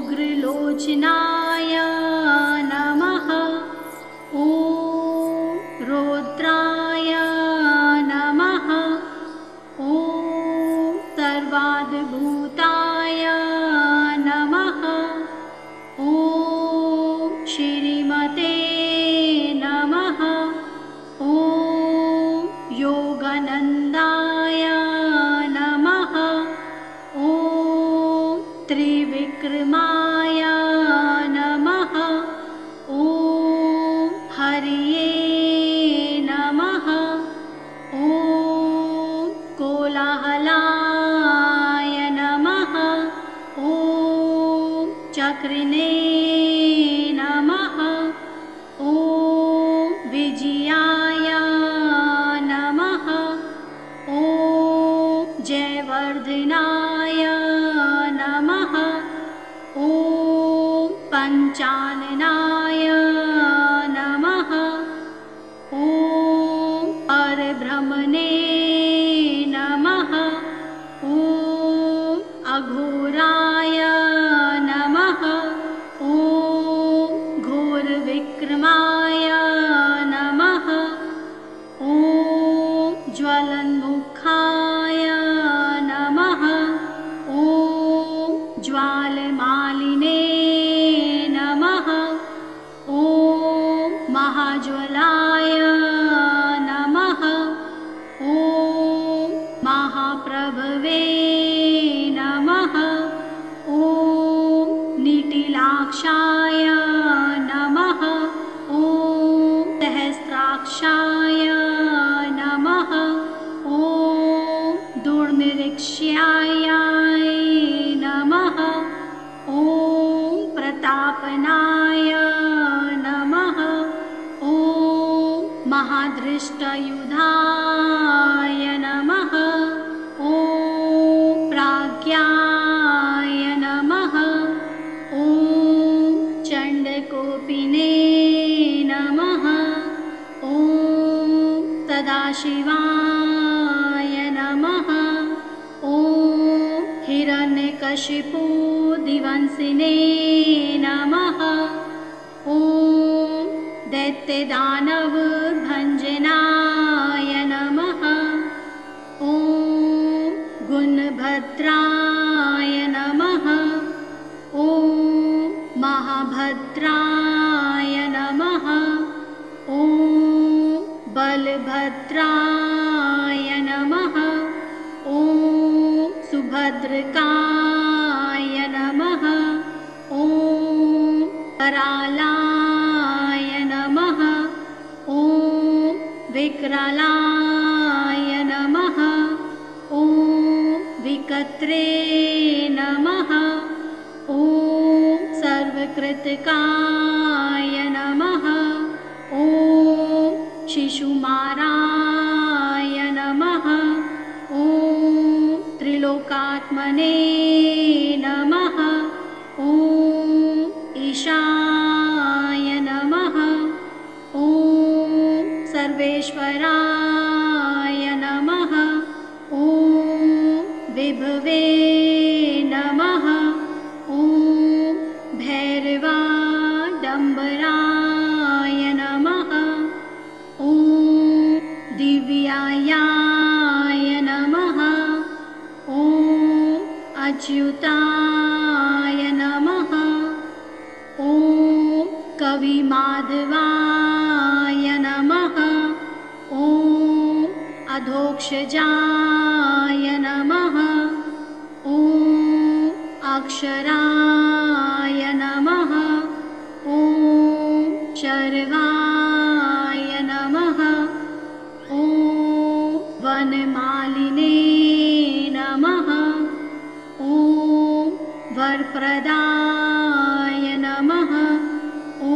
उग्रलोचनाय नमः। ॐ रौद्राय नमः। ॐ सर्वाद्भुताय नमः। ॐ श्रीमते नमः। ॐ योगानन्दाय नमः। ॐ त्रिविक्रमाय नमः। ॐ हरये नमः। ॐ कोलाहलाय नमः। ॐ चक्रिणे नमः। ॐ विजयाय नमः। ॐ जयवर्धनाय नमः। ॐ पञ्चाननाय नमः। ॐ परब्रह्मणे नमः। ॐ अघोराय नमः। ॐ घोरविक्रमाय नमः। ॐ ज्वलन्मुखाय नमः। ॐ ज्वालमालिने नमः। ॐ महाज्वलाय नमः। ॐ महाप्रभवे नमः। ॐ निटिलाक्षाय नमः। ॐ सहस्राक्षाय नमः। ॐ दुर्निरीक्ष्याय नमः। ॐ प्रतापनाय नमः। ॐ महादृष्टयुधाय नमः। ॐ प्राज्ञाय नमः। ॐ चण्डकोपिने नमः। ॐ सदाशिवाय नमः। ॐ हिरण्यकशिपु दिवंसिने नमः। ॐ दैत्यदानवभञ्जनाय नमः। ॐ गुणभद्राय नमः। ॐ महाभद्राय नमः। ॐ बलभद्राय नमः। ॐ सुभद्रकाय नमः। ॐ करालाय नमः। ॐ विकरालाय नमः। ॐ विकत्रे नमः। ॐ सर्वकृतकाय नमः। ॐ शिशुमाराय नमः। ॐ त्रिलोकात्मने नमः। ॐ ईशाय नमः। ॐ सर्वेश्वराय नमः। ॐ विभवे नमः। ॐ भैरवाडम्बराय नमः। ॐ दिव्यायाय नमः। ॐ अच्युताय नमः। ॐ कविमाधवाय नमः। ॐ अधोक्षजाय नमः। ॐ अक्षराय नमः। ॐ शर्वाय नमः। ॐ वनमालिने नमः। ॐ वरप्रदाय नमः। ॐ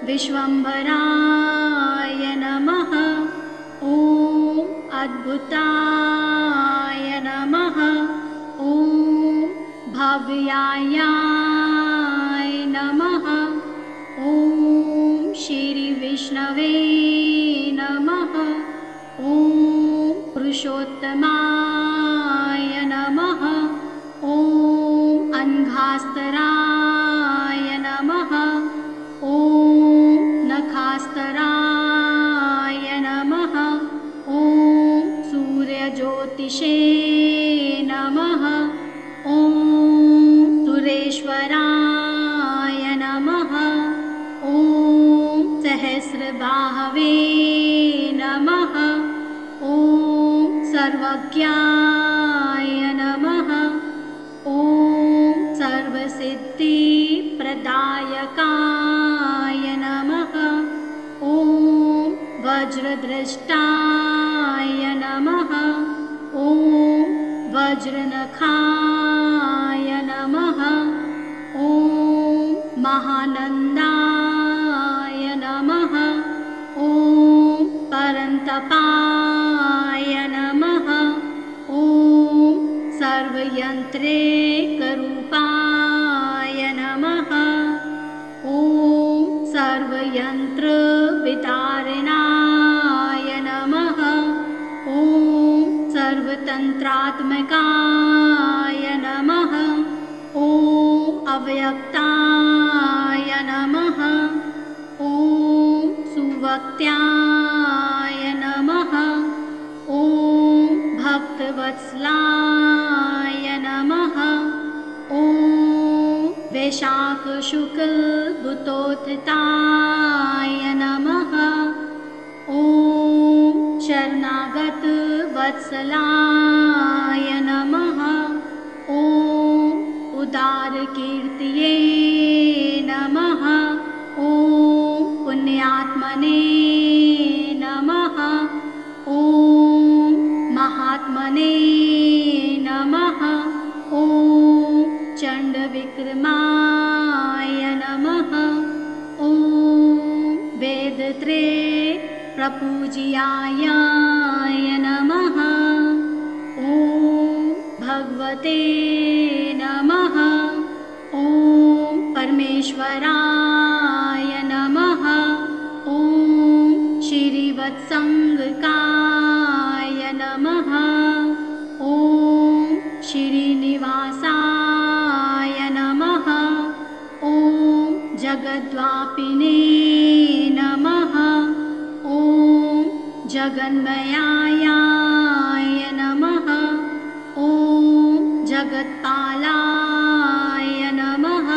विश्वम्भराय नमः। ॐ अद्भुताय नमः। ॐ भव्याय नमः। ॐ श्रीविष्णवे नमः। ॐ पुरुषोत्तमाय नमः। ॐ अङ्घास्तराय ज्योतिषे नमः। ॐ सुरेश्वराय नमः। ॐ सहस्रबाहवे नमः। ॐ सर्वज्ञाय नमः। ॐ सर्वसिद्धिप्रदायकाय नमः। ॐ वज्रद्रष्टाय नमः। ॐ वज्रनखाय नमः। ॐ महानन्दाय नमः। ॐ परन्तपाय नमः। ॐ सर्वयन्त्रेकरूपाय नमः। ॐ सर्वयन्त्रवितारणाय नमः। ॐ सर्वतन्त्रात्मकाय नमः। ॐ अव्यक्ताय नमः। ॐ सुवक्त्याय नमः। ॐ भक्तवत्सलाय नमः। ॐ वैशाखशुक्लभूतोत्थिताय नमः। ॐ शरणागतवत्सलाय नमः। ॐ उदारकीर्तये नमः। ॐ पुण्यात्मने नमः। ॐ महात्मने नमः। ॐ चण्डविक्रमाय नमः। ॐ वेदत्रे प्रपूज्याय नमः। ॐ भगवते नमः। ॐ परमेश्वराय नमः। ॐ श्रीवत्सङ्गकाय नमः। ॐ श्रीनिवासाय नमः। ॐ जगद्वापिने नमः। ॐ जगन्मयाय नमः। ॐ जगत्पालाय नमः।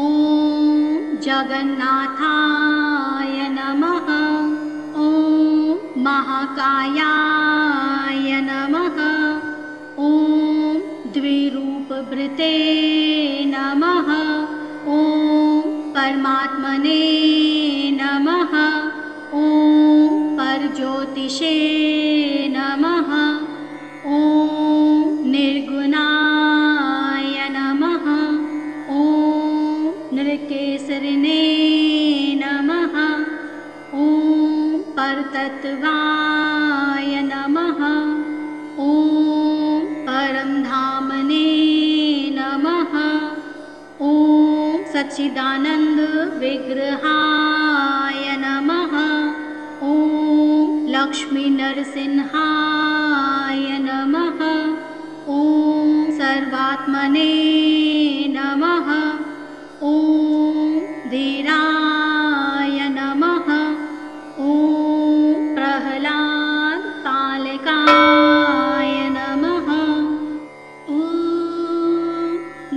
ॐ जगन्नाथाय नमः। ॐ महाकायाय नमः। ॐ द्विरूपभृते नमः। ॐ परमात्मने नमः। ॐ परज्योतिषे नमः। ॐ निर्गुणाय नमः। ॐ नृकेसरिणे नमः। ॐ परतत्त्वाय नमः। ॐ परमधामने नमः। ॐ सच्चिदानन्दविग्रहाय नमः। ॐ लक्ष्मीनरसिंहाय नमः। ॐ सर्वात्मने नमः। ॐ धीराय नमः। ॐ प्रह्लादपालकाय नमः। ॐ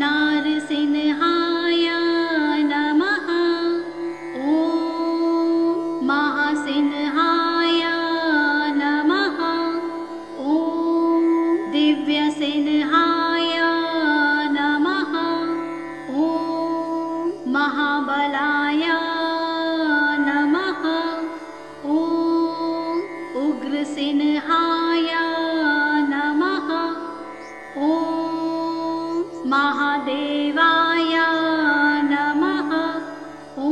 नारसिंहाय नमः। ॐ महासिंहाय नमः। ॐ दिव्यसिंहाय नमः। ॐ महाबलाय नमः। ॐ उग्रसिंहाय नमः। ॐ महादेवाय नमः। ॐ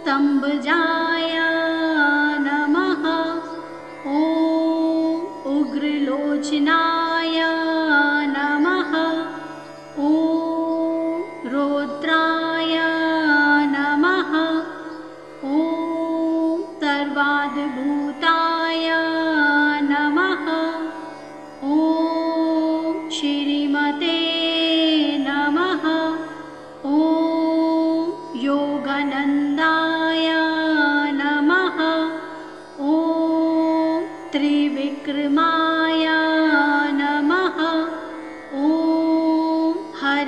तम्बजाय नमः। ॐ उग्रलोचनाय नमः। ॐ रौद्राय नमः। ॐ सर्वाद्भूताय नमः। ॐ श्रीमते नमः।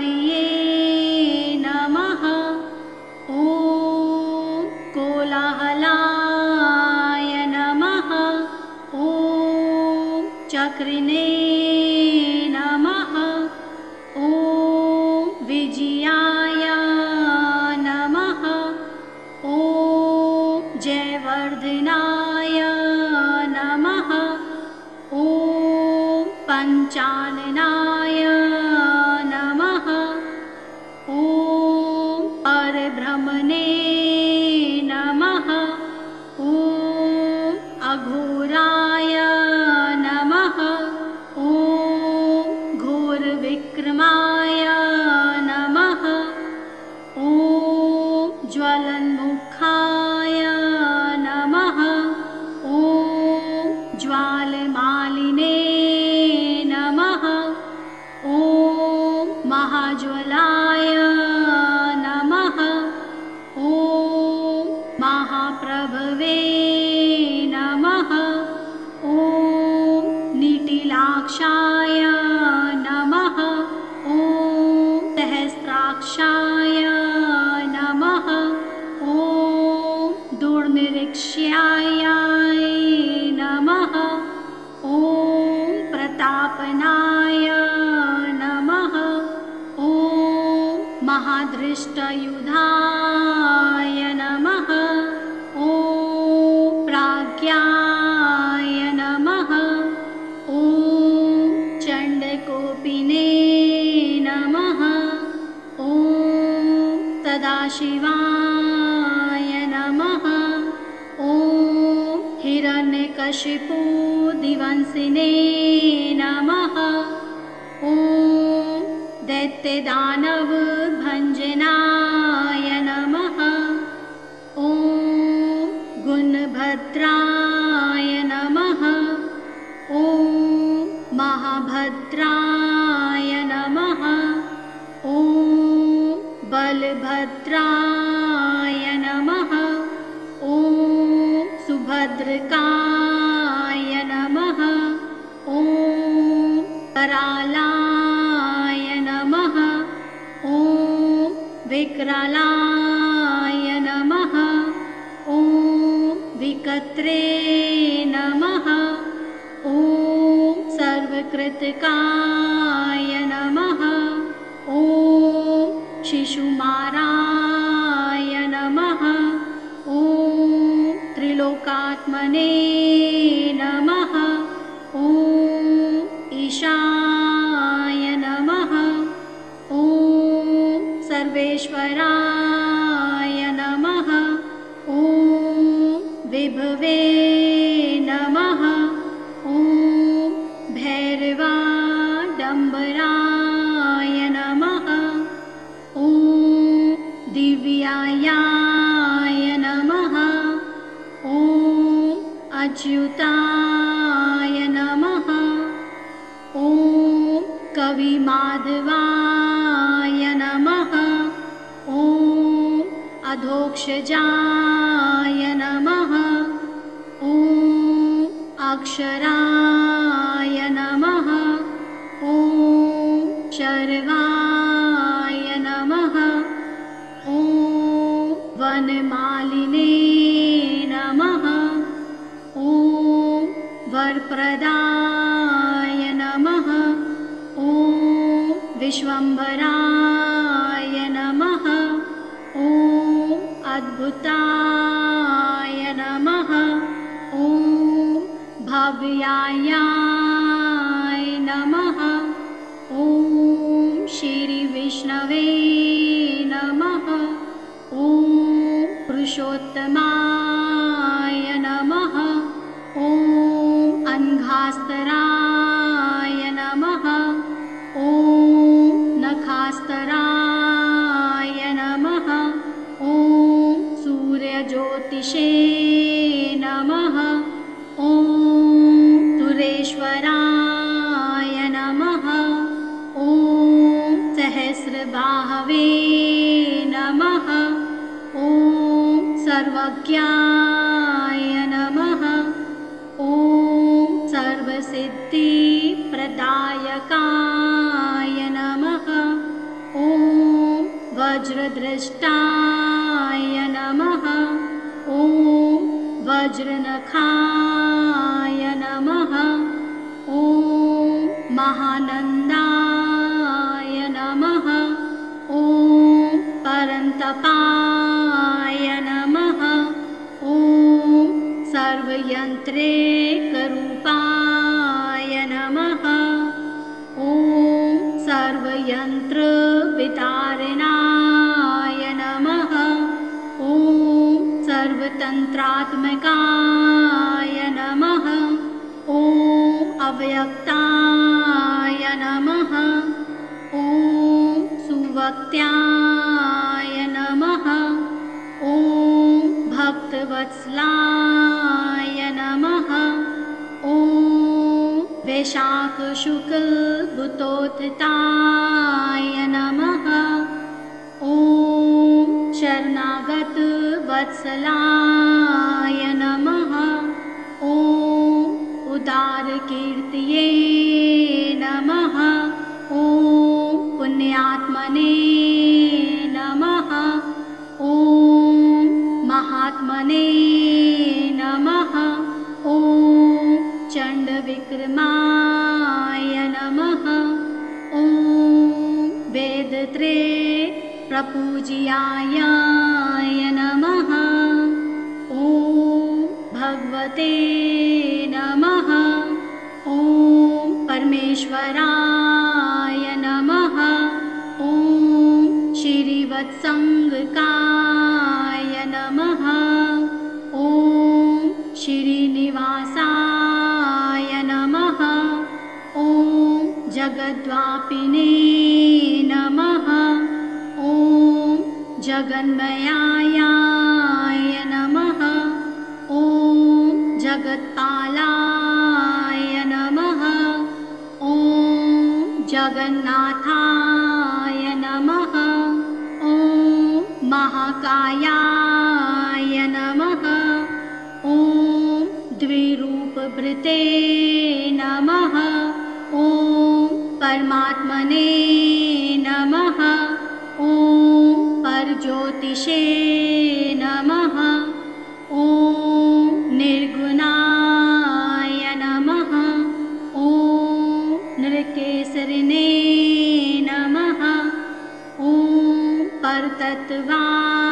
हरिये नमः। ॐ कोलाहलाय नमः। ॐ चक्रिणे नमः। ॐ विजयाय नमः। ॐ जयवर्धनाय नमः। ॐ पञ्चाननाय नमः। ॐ परब्रह्मणे नमः। ॐ अघोराय नमः। ॐ घोरविक्रमाय नमः। ॐ ज्वलन्मुखाय नमः। ॐ ज्वालमालिने नमः। ॐ महाज्वलाय नमः। ॐ महाप्रभवे नमः। ॐ निटिलाक्षाय नमः। ॐ सहस्राक्षाय नमः। ॐ दुर्निरीक्ष्याय नमः। ॐ प्रतापनाय नमः। ॐ महादृष्टयुधाय नमः। ॐ प्राज्ञाय नमः। ॐ चण्डकोपिने नमः। ॐ सदाशिवाय नमः। ॐ हिरण्यकशिपु दिवंसिने नमः। ॐ दैत्यदानवभञ्जनाय नमः। ॐ गुणभद्राय नमः। ॐ महाभद्राय नमः। ॐ बलभद्राय नमः। ॐ सुभद्रकाय नमः। ॐ करालाय नमः। ॐ विकरालाय नमः। ॐ विकत्रे नमः। ॐ सर्वकृतकाय नमः। ॐ शिशुमाराय नमः। ॐ त्रिलोकात्मने नमः। ॐ ईशाय नमः। ॐ सर्वेश्वराय नमः। ॐ विभवे नमः। ॐ भैरवाडम्बराय नमः। ॐ दिव्यायाय नमः। ॐ अच्युताय नमः। ॐ कविमाधवाय नमः। ॐ अधोक्षजाय नमः। ॐ अक्षराय नमः। ॐ शर्वाय नमः। ॐ वनमालिने नमः। ॐ वरप्रदाय नमः। ॐ विश्वम्भराय नमः। ॐ अद्भुताय नमः। ॐ भव्याय नमः। ॐ श्रीविष्णवे नमः। ॐ पुरुषोत्तमाय नमः। ॐ अङ्घास्तराय नमः। ॐ नखास्तराय नमः। ॐ सूर्यज्योतिषे नमः। ॐ सुरेश्वराय नमः। ॐ सहस्रबाहवे नमः। ॐ सर्वज्ञाय नमः। ॐ सर्वसिद्धिप्रदायकाय नमः। ॐ वज्रदृष्टाय नमः। ॐ वज्रनखाय नमः। ॐ महानन्दाय नमः। ॐ परन्तपाय नमः। ॐ सर्वयन्त्रेकरूपाय नमः। ॐ सर्वयन्त्रवितारिणाय नमः। ॐ सर्वतन्त्रात्मकाय नमः। ॐ अव्यक्ताय नमः। ॐ सुवक्त्याय नमः। ॐ भक्तवत्सलाय नमः। ॐ वैशाखशुक्लभूतोत्थिताय नमः। ॐ शरणागतवत्सलाय नमः। ॐ उदारकीर्तये नमः। ॐ पुण्यात्मने नमः। ॐ महात्मने नमः। ॐ चण्डविक्रमाय नमः। ॐ वेदत्रे प्रपूज्याय नमः। ॐ भगवते नमः। ॐ परमेश्वराय नमः। ॐ श्रीवत्सङ्गकाय नमः। ॐ श्रीनिवासाय नमः। ॐ जगद्वापिने नमः। ॐ जगन्मयाय नमः। ॐ जगत्पालाय नमः। ॐ जगन्नाथाय नमः। ॐ महाकायाय नमः। ॐ द्विरूपभृते नमः। ॐ परमात्मने नमः। ॐ परज्योतिषे नमः। ॐ निर्गुणाय नमः। ॐ नृकेसरिणे नमः। ॐ परतत्त्वाय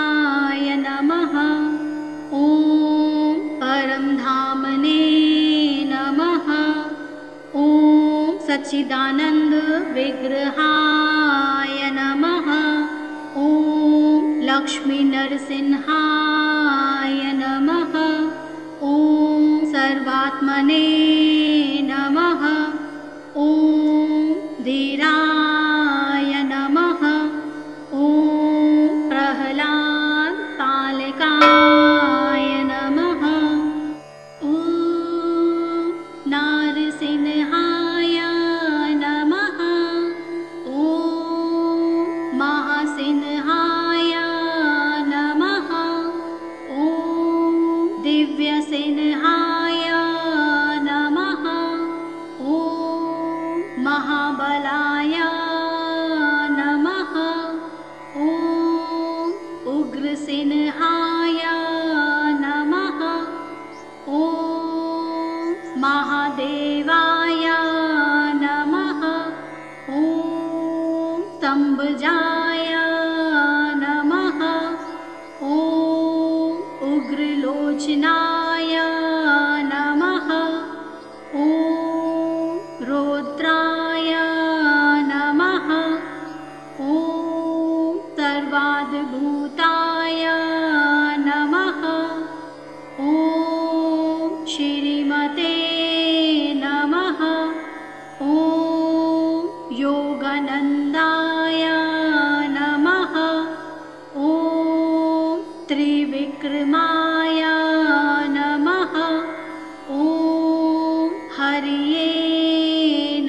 नमः। ॐ परमधामने नमः। ॐ सच्चिदानन्द विग्रहाय नमः। ॐ लक्ष्मीनरसिंहाय नमः। ॐ सर्वात्मने नमः। ॐ धीराय नमः। ॐ प्रह्लादपालकाय नमः। ॐ नारसिंहाय नमः। ॐ महासिंहाय नमः। ॐ दिव्यसिंहाय नमः। ॐ महाबलाय नमः। ॐ उग्रसिंहाय नमः। ॐ महादेवाय नमः। ॐ स्तम्भजाय नमः। ॐ उग्रलोचनाय नमः। ॐ रौद्राय नमः। ॐ सर्वाद्भुताय नमः। ॐ श्रीमते नमः। ॐ योगानन्दाय नमः। ॐ त्रिविक्रमाय नमः। ॐ हरिये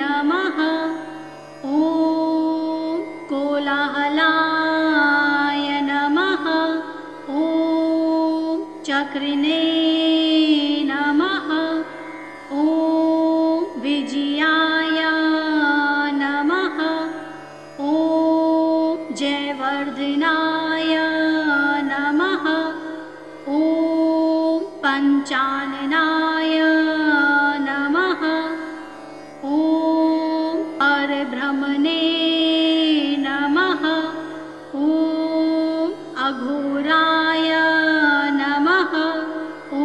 नमः। ॐ कोलाहलाय नमः। ॐ चक्रिणे नमः। ॐ विजयाय नमः। ॐ जयवर्धनाय वर्धनाय नमः। ॐ पञ्चाननाय नमः। ॐ परब्रह्मणे नमः। ॐ अघोराय नमः। ॐ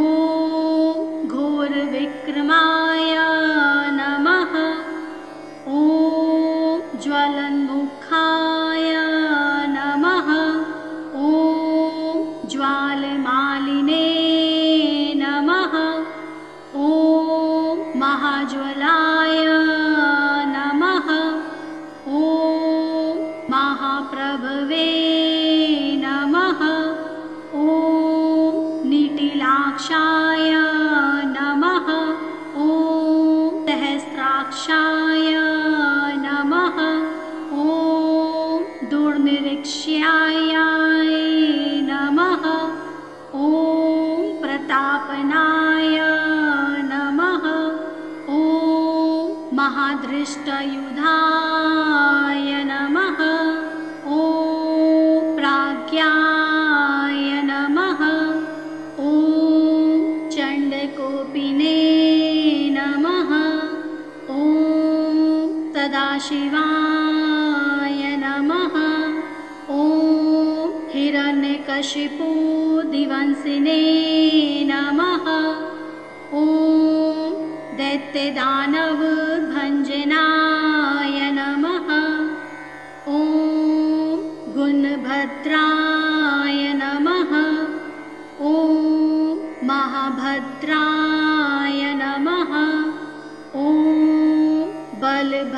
घोरविक्रमाय नमः। ॐ ज्वलन्मुखाय नमः। ॐ ज्वालमालिने नमः। ॐ महाज्वलाय नमः। ॐ महाप्रभवे नमः। ॐ निटिलाक्षाय नमः। ॐ सहस्राक्षाय नमः। ॐ दुर्निरीक्ष्याय नमः। ॐ प्रतापनाय नमः। ॐ महादृष्टयुधाय नमः। ॐ प्राज्ञाय नमः। ॐ चण्डकोपिने नमः। ॐ सदाशिवाय नमः। ॐ हिरण्यकशिपु दिवंसिने नमः। ॐ दैत्यदानवभञ्जनाय नमः। ॐ गुणभद्राय नमः। ॐ महाभद्राय नमः। ॐ बलभद्राय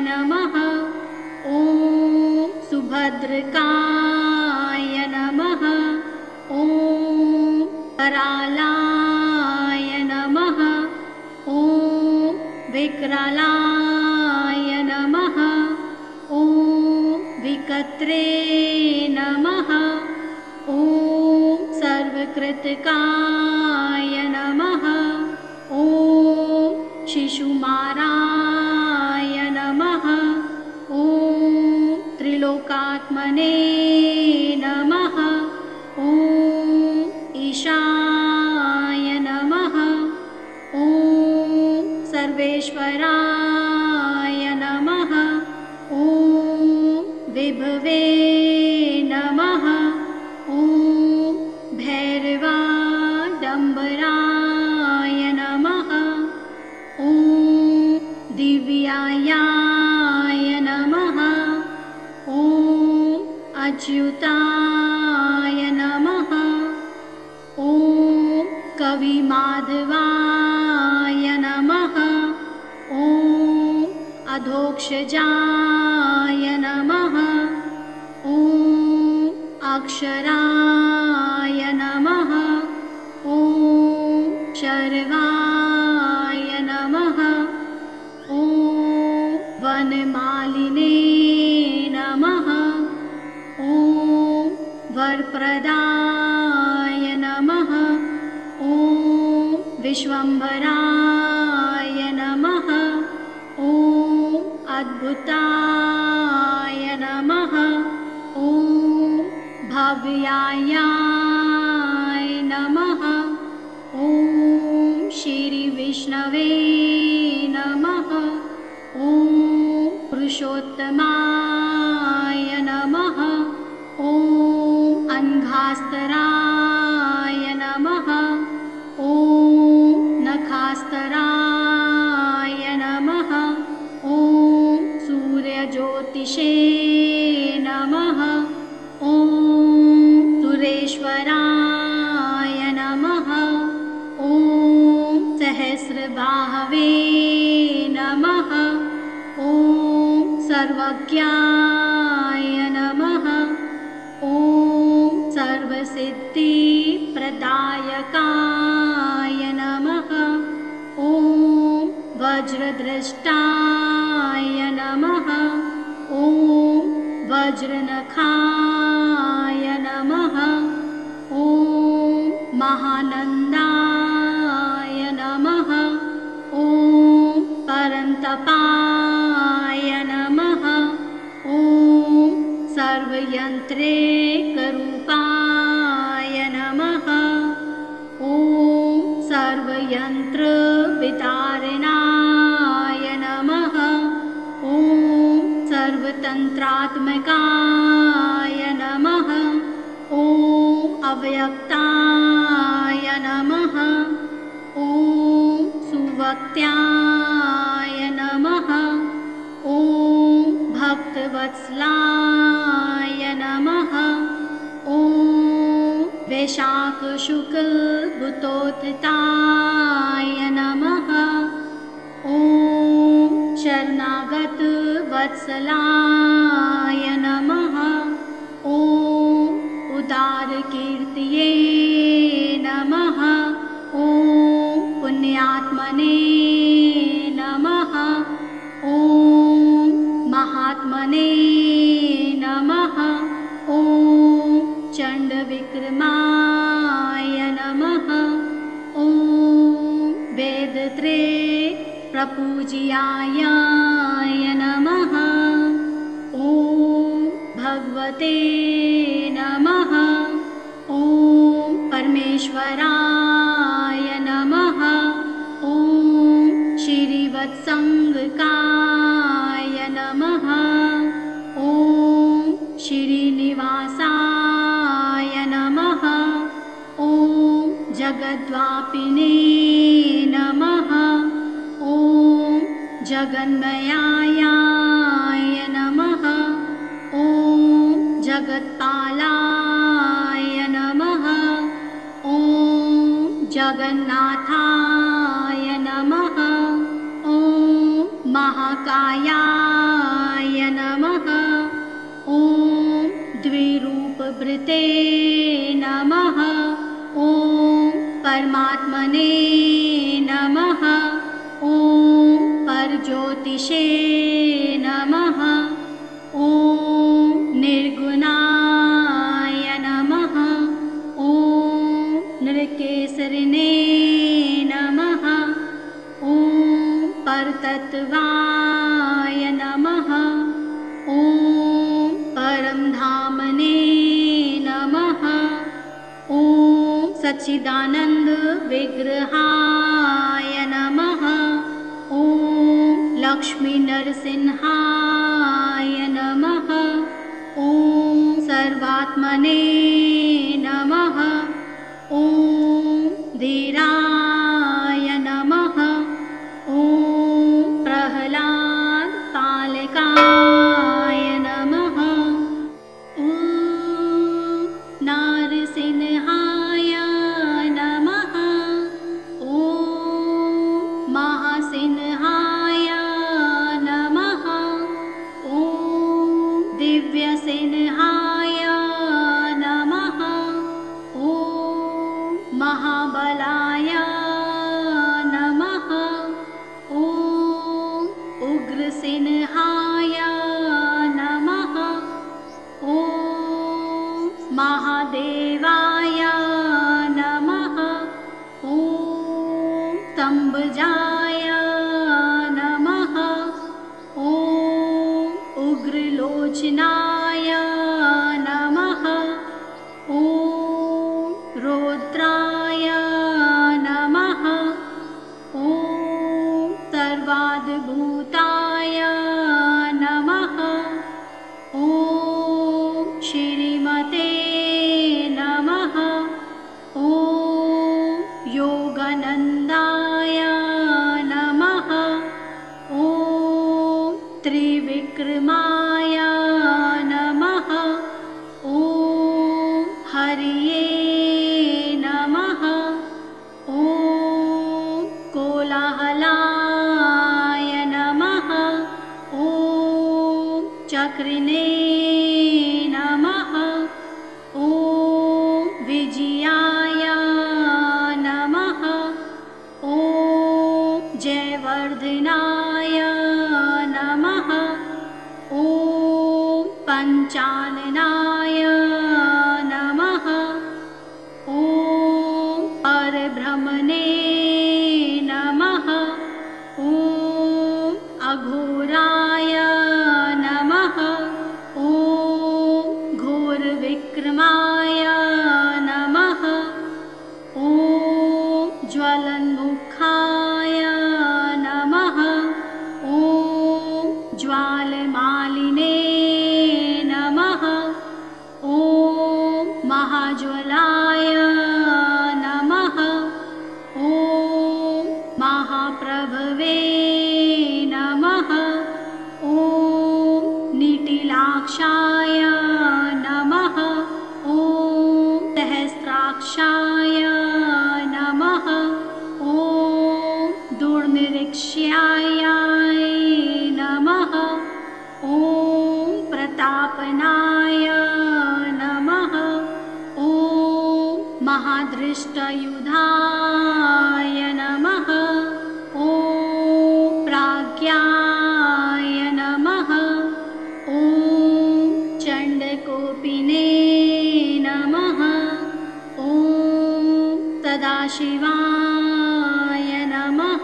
नमः। ॐ सुभद्रकाय नमः। ॐ करालाय नमः। ॐ विकरालाय नमः। ॐ विकत्रे नमः। ॐ सर्वकृतकाय नमः। ॐ शिशुमाराय नमः। ॐ त्रिलोकात्मने नमः। ॐ ईशाय नमः। ॐ सर्वेश्वराय नमः। ॐ विभवे नमः। ॐ भैरवाडम्बराय नमः। ॐ दिव्यायाय नमः। ॐ अच्युताय नमः। ॐ कविमाधवाय नमः। ॐ अधोक्षजाय नमः। ॐ अक्षराय नमः। ॐ शर्वाय नमः। ॐ वनमालिने नमः। ॐ वरप्रदाय नमः। ॐ विश्वम्भराय नमः। ॐ अद्भुताय नमः। ॐ भव्याय नमः। ॐ श्रीविष्णवे नमः। ॐ पुरुषोत्तमाय नमः। ॐ अङ्घास्तराय नमः। ॐ नखास्तराय नमः। ॐ सूर्यज्योतिषे नमः। ॐ सुरेश्वराय नमः। ॐ सहस्रबाहवे नमः। ॐ सर्वज्ञाय नमः। ॐ सर्वसिद्धिप्रदायकाय नमः। ॐ वज्रद्रष्टाय नमः। ॐ वज्रनखाय नमः। ॐ महानन्दाय नमः। ॐ परन्तपाय नमः। ॐ सर्वयन्त्रेकरूपाय नमः। ॐ सर्वयन्त्रवितारणाय नमः। ॐ सर्वतन्त्रात्मकाय नमः। ॐ अव्यक्ताय नमः। ॐ सुवक्त्याय नमः। ॐ भक्तवत्सलाय नमः। ॐ वैशाखशुक्लभूतोत्थिताय नमः। ॐ शरणागतवत्सलाय नमः। ॐ उदारकीर्तये नमः। ॐ पुण्यात्मने नमः। ॐ महात्मने नमः। ॐ चण्डविक्रमाय नमः। ॐ वेदत्रये प्रपूज्याय नमः। ॐ भगवते नमः। ॐ परमेश्वराय नमः। ॐ श्रीवत्सङ्गकाय नमः। ॐ श्रीनिवासाय नमः। ॐ जगद्वापिने नमः। ॐ जगन्मयाय नमः। ॐ जगत्पालाय नमः। ॐ जगन्नाथाय नमः। ॐ महाकायाय नमः। ॐ द्विरूपभृते नमः। ॐ परमात्मने नमः। ॐ परज्योतिषे नमः। ॐ निर्गुणाय नमः। ॐ नृकेसरिणे नमः। ॐ परतत्त्वाय नमः। ॐ परमधामने नमः। ॐ सच्चिदानन्दविग्रहाय नमः। ॐ लक्ष्मीनरसिंहाय नमः। ॐ सर्वात्मने नमः। ॐ धीराय नमः। ॐ प्रह्लादपालकाय नमः। ॐ नारसिंहाय नमः। ॐ महासिंहाय नमः। ॐ दिव्यसिंहाय नमः। ॐ महाबलाय नमः। ॐ उग्रसिंहाय नमः। ॐ महादेवाय नमः। ॐ तम्बजाय नमः। ॐ उग्रलोचनाय नमः। ॐ रौद्राय नमः। ॐ सर्वाद्भूताय नमः। ॐ श्रीमते नमः। ॐ योगानन्दाय नमः। ॐ त्रिविक्रमाय नमः। ॐ हरिये नमः। ॐ कोलाहलाय नमः। ॐ चक्रिणे नमः। ॐ विजयाय नमः। ॐ जयवर्धनाय नमः। ॐ पञ्चाननाय नमः। ॐ परब्रह्मणे नमः। ॐ अघोराय नमः। ॐ महाज्वलाय नमः। ॐ महाप्रभवे नमः। ॐ निटिलाक्षाय नमः। ॐ सहस्राक्षाय नमः। ॐ दुर्निरीक्ष्याय नमः। ॐ प्रतापनाय नमः। ॐ महादृष्टयुधाय नमः। ॐ प्राज्ञाय नमः। ॐ चण्डकोपिने नमः। ॐ सदाशिवाय नमः।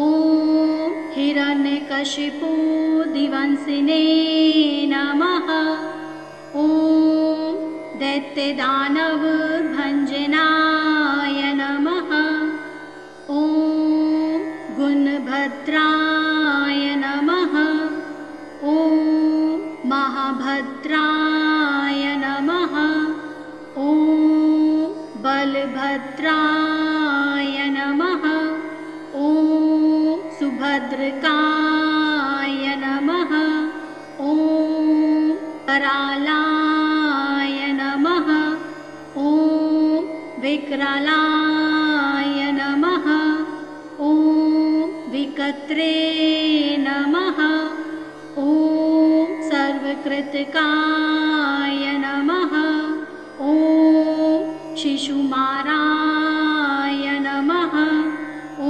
ॐ हिरण्यकशिपुदिवंसिने नमः। ॐ दैत्यदानवभञ्जनाय नमः। ॐ गुणभद्राय नमः। ॐ महाभद्राय नमः। ॐ बलभद्राय नमः। ॐ सुभद्रकाय नमः। ॐ करालाय नमः। ॐ विकरालाय नमः। ॐ विकत्रे नमः। ॐ सर्वकृतकाय नमः। ॐ शिशुमाराय नमः।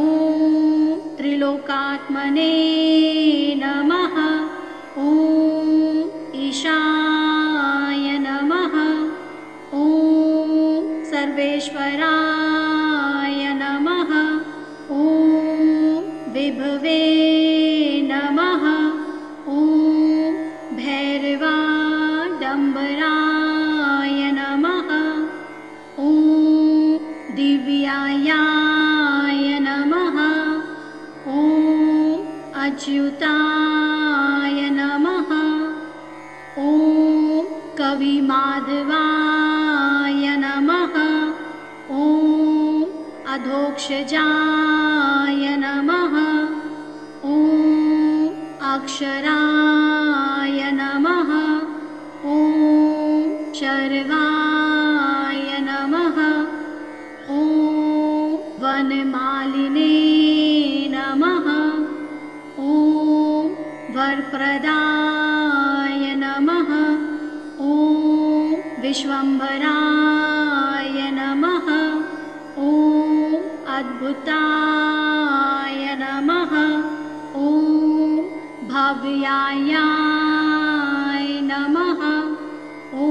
ॐ त्रिलोकात्मने नमः। ॐ ईशाय नमः। ॐ सर्वेश्वराय नमः। ॐ विभवे नमः। ॐ भैरवाडम्बराय नमः। ॐ दिव्यायाय नमः। ॐ अच्युताय नमः। ॐ कविमाधवाय नमः। ॐ अधोक्षजाय नमः। ॐ अक्षराय नमः। ॐ शर्वाय नमः। ॐ वनमालिने नमः। ॐ वरप्रदाय नमः। ॐ विश्वम्भराय नमः। ॐ अद्भुताय नमः। ॐ भव्याय नमः। ॐ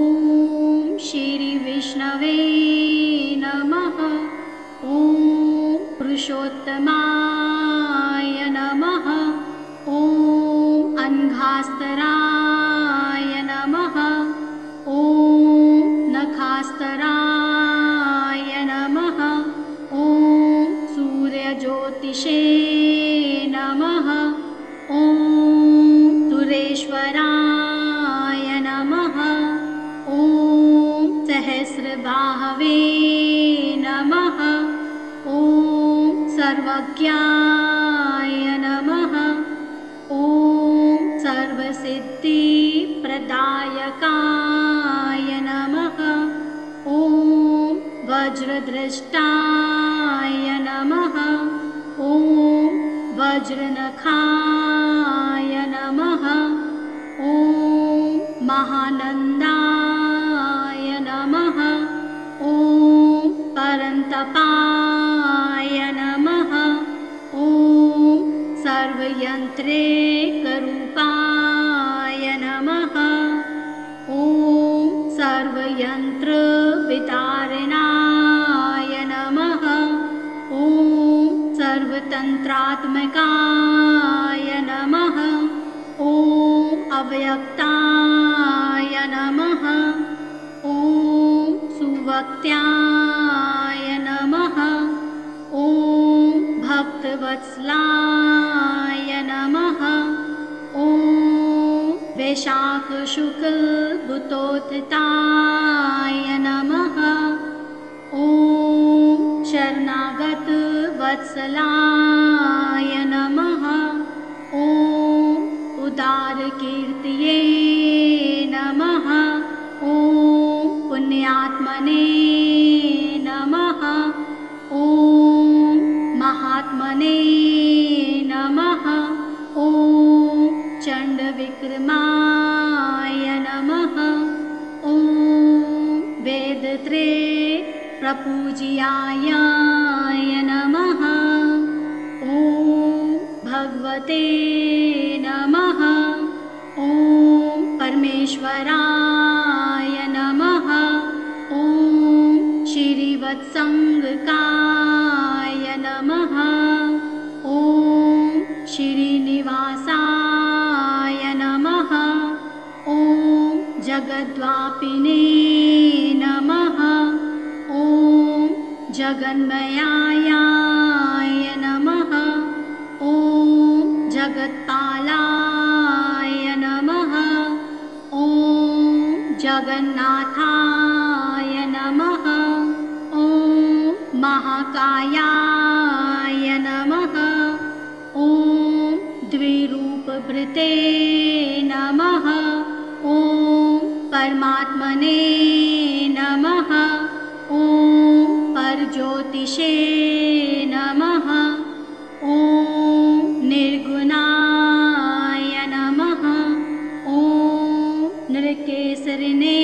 श्रीविष्णवे नमः। ॐ पुरुषोत्तमाय नमः। ॐ अङ्घास्तराय नमः। ॐ नखास्तराय नमः। ॐ सूर्यज्योतिषे नमः। ॐ सुरेश्वराय नमः। ॐ सहस्रबाहवे नमः। ॐ सर्वज्ञाय नमः। ॐ सर्वसिद्धिप्रदायकाय नमः। ॐ वज्रदृष्टाय नमः। ॐ वज्रनखाय नमः। ॐ महानन्दाय नमः। ॐ परन्तपाय नमः। ॐ सर्वयन्त्रेकरूपाय नमः। ॐ सर्वयन्त्रवितारणाय नमः। ॐ सर्वतन्त्रात्मकाय नमः। ॐ अव्यक्ताय नमः। ॐ सुवक्त्याय नमः। ॐ भक्तवत्सलाय नमः। ॐ वैशाखशुक्लभूतोत्थिताय नमः। ॐ शरणागतवत्सलाय नमः। ॐ उदारकीर्तये नमः। ॐ पुण्यात्मने नमः। ॐ महात्मने नमः। ॐ चण्डविक्रमाय नमः। ॐ वेदत्रये प्रपूज्याय नमः। ॐ भगवते नमः। ॐ परमेश्वराय नमः। ॐ श्रीवत्सङ्गकाय नमः। ॐ श्रीनिवासाय नमः। ॐ जगद्वापिने नमः। ॐ जगन्मयाय नमः। ॐ जगत्पालाय नमः। ॐ जगन्नाथाय नमः। ॐ महाकायाय नमः। ॐ द्विरूपभृते नमः। ॐ परमात्मने नमः। ॐ परज्योतिषे नमः। ॐ निर्गुणाय नमः। ॐ नृकेसरिणे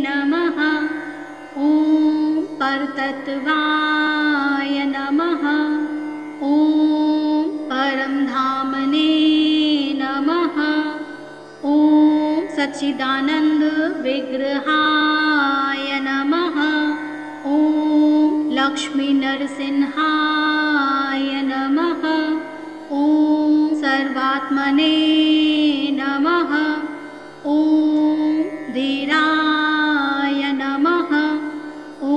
नमः। ॐ परतत्त्वाय नमः। ॐ परमधामने नमः। ॐ सच्चिदानन्द विग्रहाय नमः। ॐ लक्ष्मीनरसिंहाय नमः। ॐ सर्वात्मने नमः। ॐ धीराय नमः। ॐ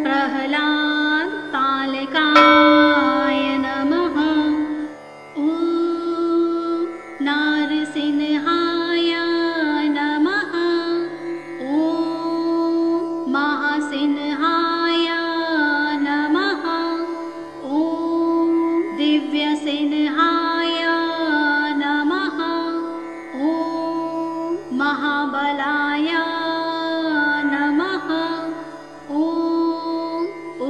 प्रह्लादतालकाय नमः। ॐ नारसिंहाय नमः। ॐ महासिंहाय नमः। ॐ दिव्यसिंहाय नमः। ॐ महाबलाय नमः। ॐ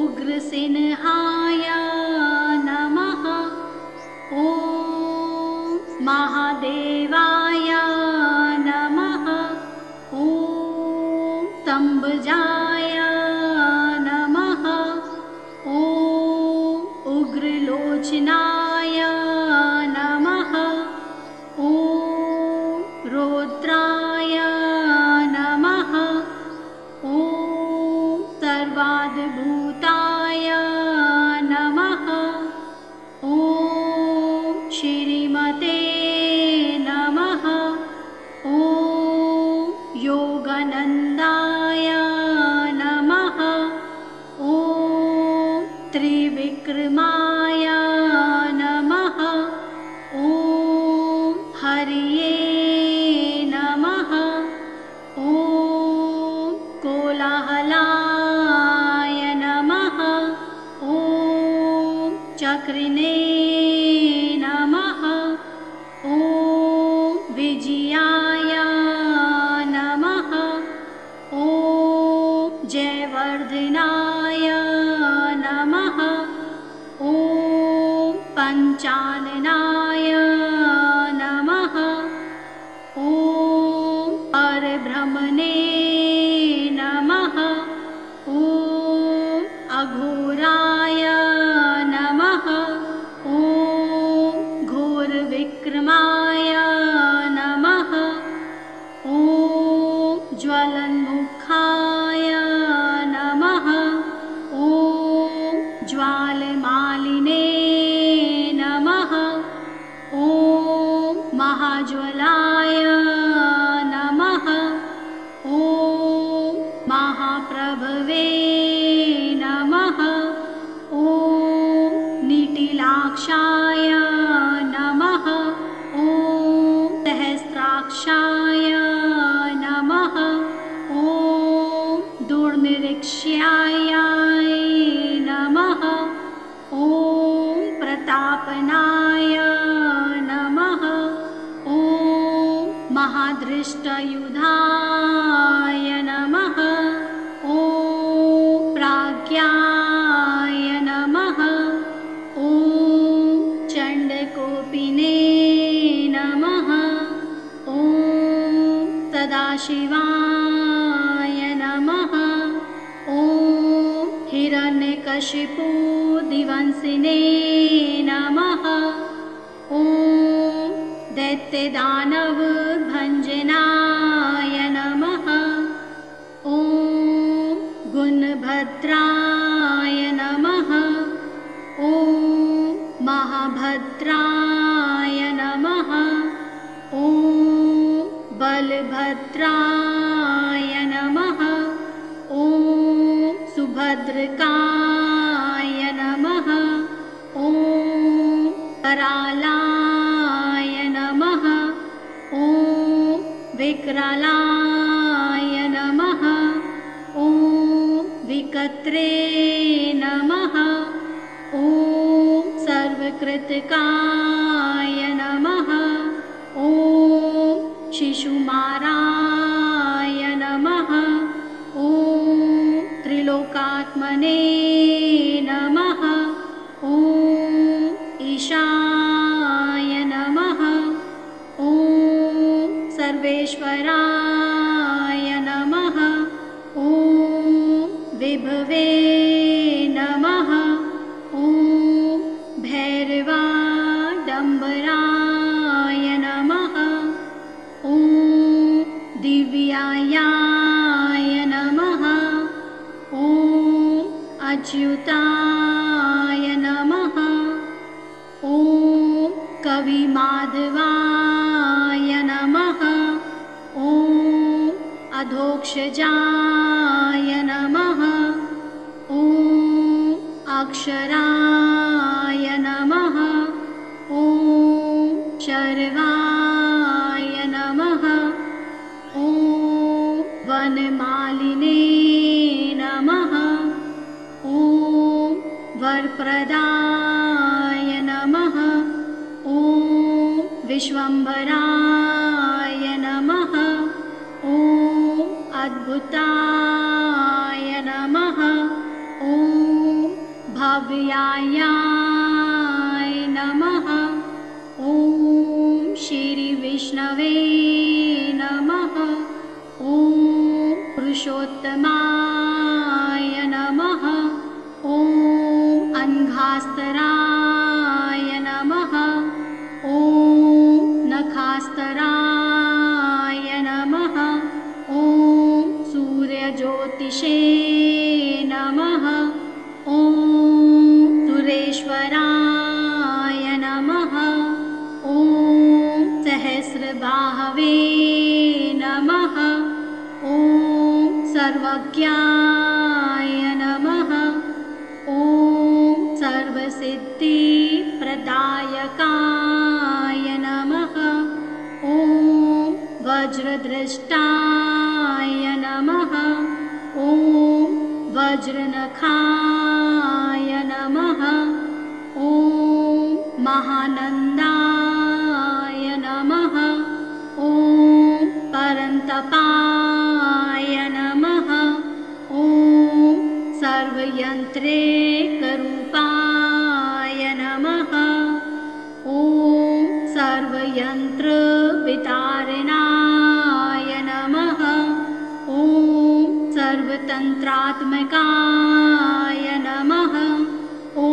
उग्रसिंहाय नमः। ॐ महादेवाय नमः। ॐ तम्बजाय नमः। ॐ उग्रलोचनाय नमः। ॐ रौद्राय नमः। ॐ सर्वाद्भूताय नमः। ॐ श्रीमते नमः। ॐ योगानन्दाय नमः। ॐ त्रिविक्रमाय नमः। ॐ हरिये नमः। ॐ कोलाहलाय नमः। ॐ चक्रिणे नमः। ॐ विजयाय नमः। ॐ जयवर्धनाय नमः। ॐ पञ्चाननाय नमः। ॐ परब्रह्मणे नमः। ॐ अघोराय नमः। ॐ घोरविक्रमाय नमः। ॐ ज्वलन्मुखाय नमः। ॐ ज्वालमालिने नमः। ॐ महाज्वलाय नमः। ॐ महाप्रभवे नमः। ॐ निटिलाक्षाय नमः। ॐ सहस्राक्ष विशालाक्षाय नमः। ॐ दुर्निरीक्ष्याय नमः। ॐ प्रतापनाय नमः। ॐ महादृष्टयुधाय नमः। ॐ प्राज्ञाय नमः। ॐ चण्डकोपिने नमः। ॐ सदाशिवाय नमः। ॐ हिरण्यकशिपुदिवंसिने नमः। ॐ दैत्यदानवभञ्जनाय नमः। ॐ गुणभद्राय नमः। ॐ महाभद्राय नमः। ॐ बलभद्राय नमः। ॐ सुभद्रकाय नमः। ॐ करालाय नमः। ॐ विकरालाय नमः। ॐ विकत्रे नमः। ॐ सर्वकृतकाय नमः। ॐ शिशुमाराय नमः। ॐ त्रिलोकात्मने नमः। ॐ ईशाय नमः। ॐ सर्वेश्वराय नमः। ॐ विभवे नमः। ॐ भैरवाडम्बराय नमः। ॐ दिव्याय नमः। ॐ अच्युताय नमः। ॐ कविमाधवाय नमः। ॐ अधोक्षजाय नमः। ॐ अक्षराय नमः। ॐ शर्वाय नमः। ॐ वनमालिने नमः। ॐ वरप्रदाय नमः। ॐ विश्वम्भराय नमः। ॐ अद्भुताय नमः। ॐ भव्याय नमः। ॐ श्रीविष्णवे नमः। ॐ पुरुषोत्तमाय नमः। ॐ अङ्घास्तराय नमः। ॐ नखास्तराय नमः। ॐ सूर्यज्योतिषे नमः। ॐ सुरेश्वराय नमः। ॐ सहस्रबाहवे नमः। ॐ सर्वज्ञाय नमः। ॐ सर्वसिद्धिप्रदायकाय नमः। ॐ वज्रदृष्टाय नमः। ॐ वज्रनखाय नमः। ॐ महानन्दाय नमः। ॐ परन्तपाय नमः। ॐ सर्वयन्त्रेकरूपाय नमः। ॐ सर्वयन्त्रवितारणाय नमः। ॐ सर्वतन्त्रात्मकाय नमः। ॐ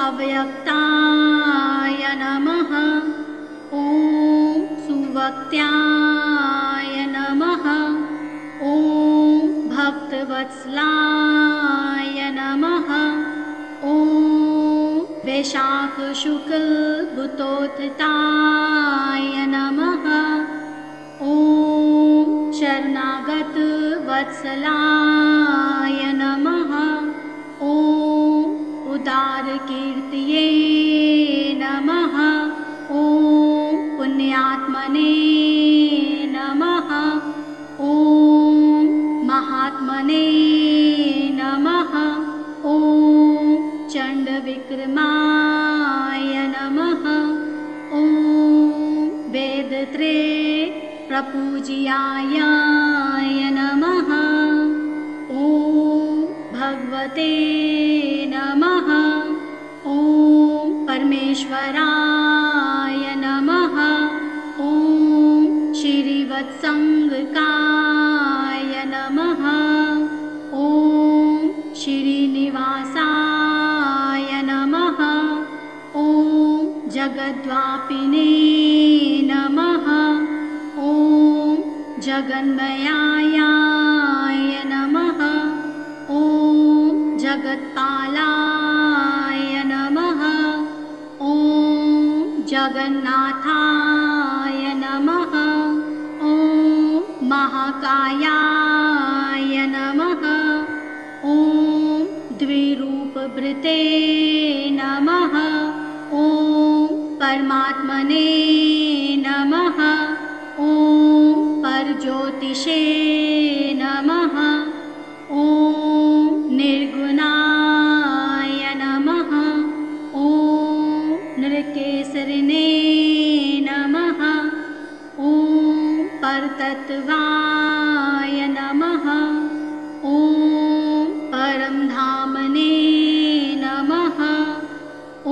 अव्यक्ताय नमः। ॐ सुवक्त्याय नमः। ॐ भक्तवत्सलाय नमः। ॐ वैशाखशुक्लभूतोत्थिताय नमः। ॐ शरणागतवत्सलाय नमः। ॐ उदारकीर्तये नमः। ॐ पुण्यात्मने पूज्याय नमः। ॐ भगवते नमः। ॐ परमेश्वराय नमः। ॐ श्रीवत्सङ्गकाय नमः। ॐ श्रीनिवासाय नमः। ॐ जगद्वापिने नमः। ॐ जगन्मयाय नमः। ॐ जगत्पालाय नमः। ॐ जगन्नाथाय नमः। ॐ महाकायाय नमः। ॐ द्विरूपभृते नमः। ॐ परमात्मने नमः। ॐ परज्योतिषे नमः। ॐ निर्गुणाय नमः। ॐ नृकेसरिणे नमः। ॐ परतत्त्वाय नमः। ॐ परमधामने नमः।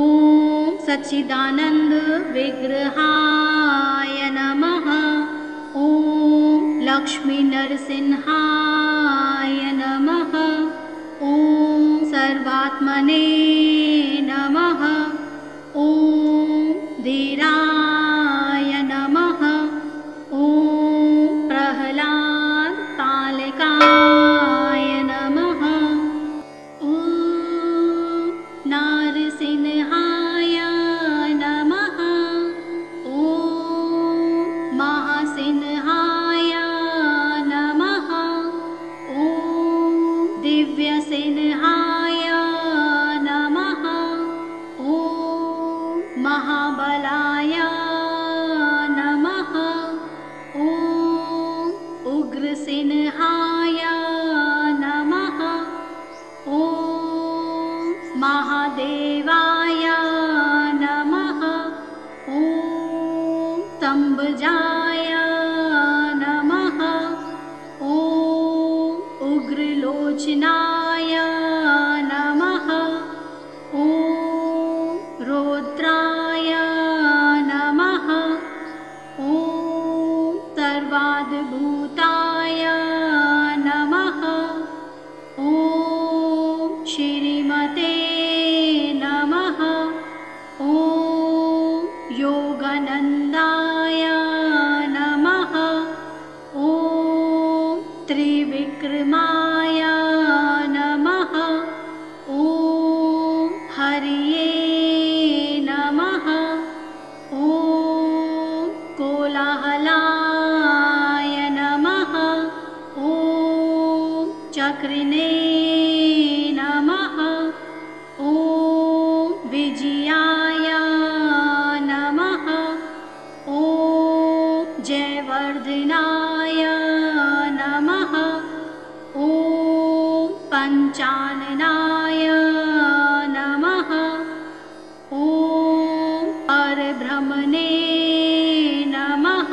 ॐ सच्चिदानन्द विग्रहाय नमः। ॐ लक्ष्मीनरसिंहाय नमः। ॐ सर्वात्मने नमः। ॐ धीराय नमः। ॐ प्रह्लादपालकाय नमः। ॐ नारसिंहाय नमः। ॐ महासिंहाय नमः। ॐ दिव्यसिंहाय नमः। ॐ महाबलाय नमः। ॐ उग्रसिंहाय नमः। ॐ महादेवाय नमः। ॐ स्तम्भजाय नमः। ॐ उग्रलोचनाय नमः। ॐ रौद्राय नमः। ॐ सर्वाद्भुताय नमः। ॐ श्रीमते नमः। ॐ योगानन्दाय नमः। ॐ त्रिविक्रमाय नमः। ॐ हरिये नमः। ॐ कोलाहलाय नमः। ॐ चक्रिणे नमः। ॐ विजयाय नमः। ॐ जयवर्धनाय नमः। ॐ पञ्चाननाय नमः। ॐ परब्रह्मणे नमः।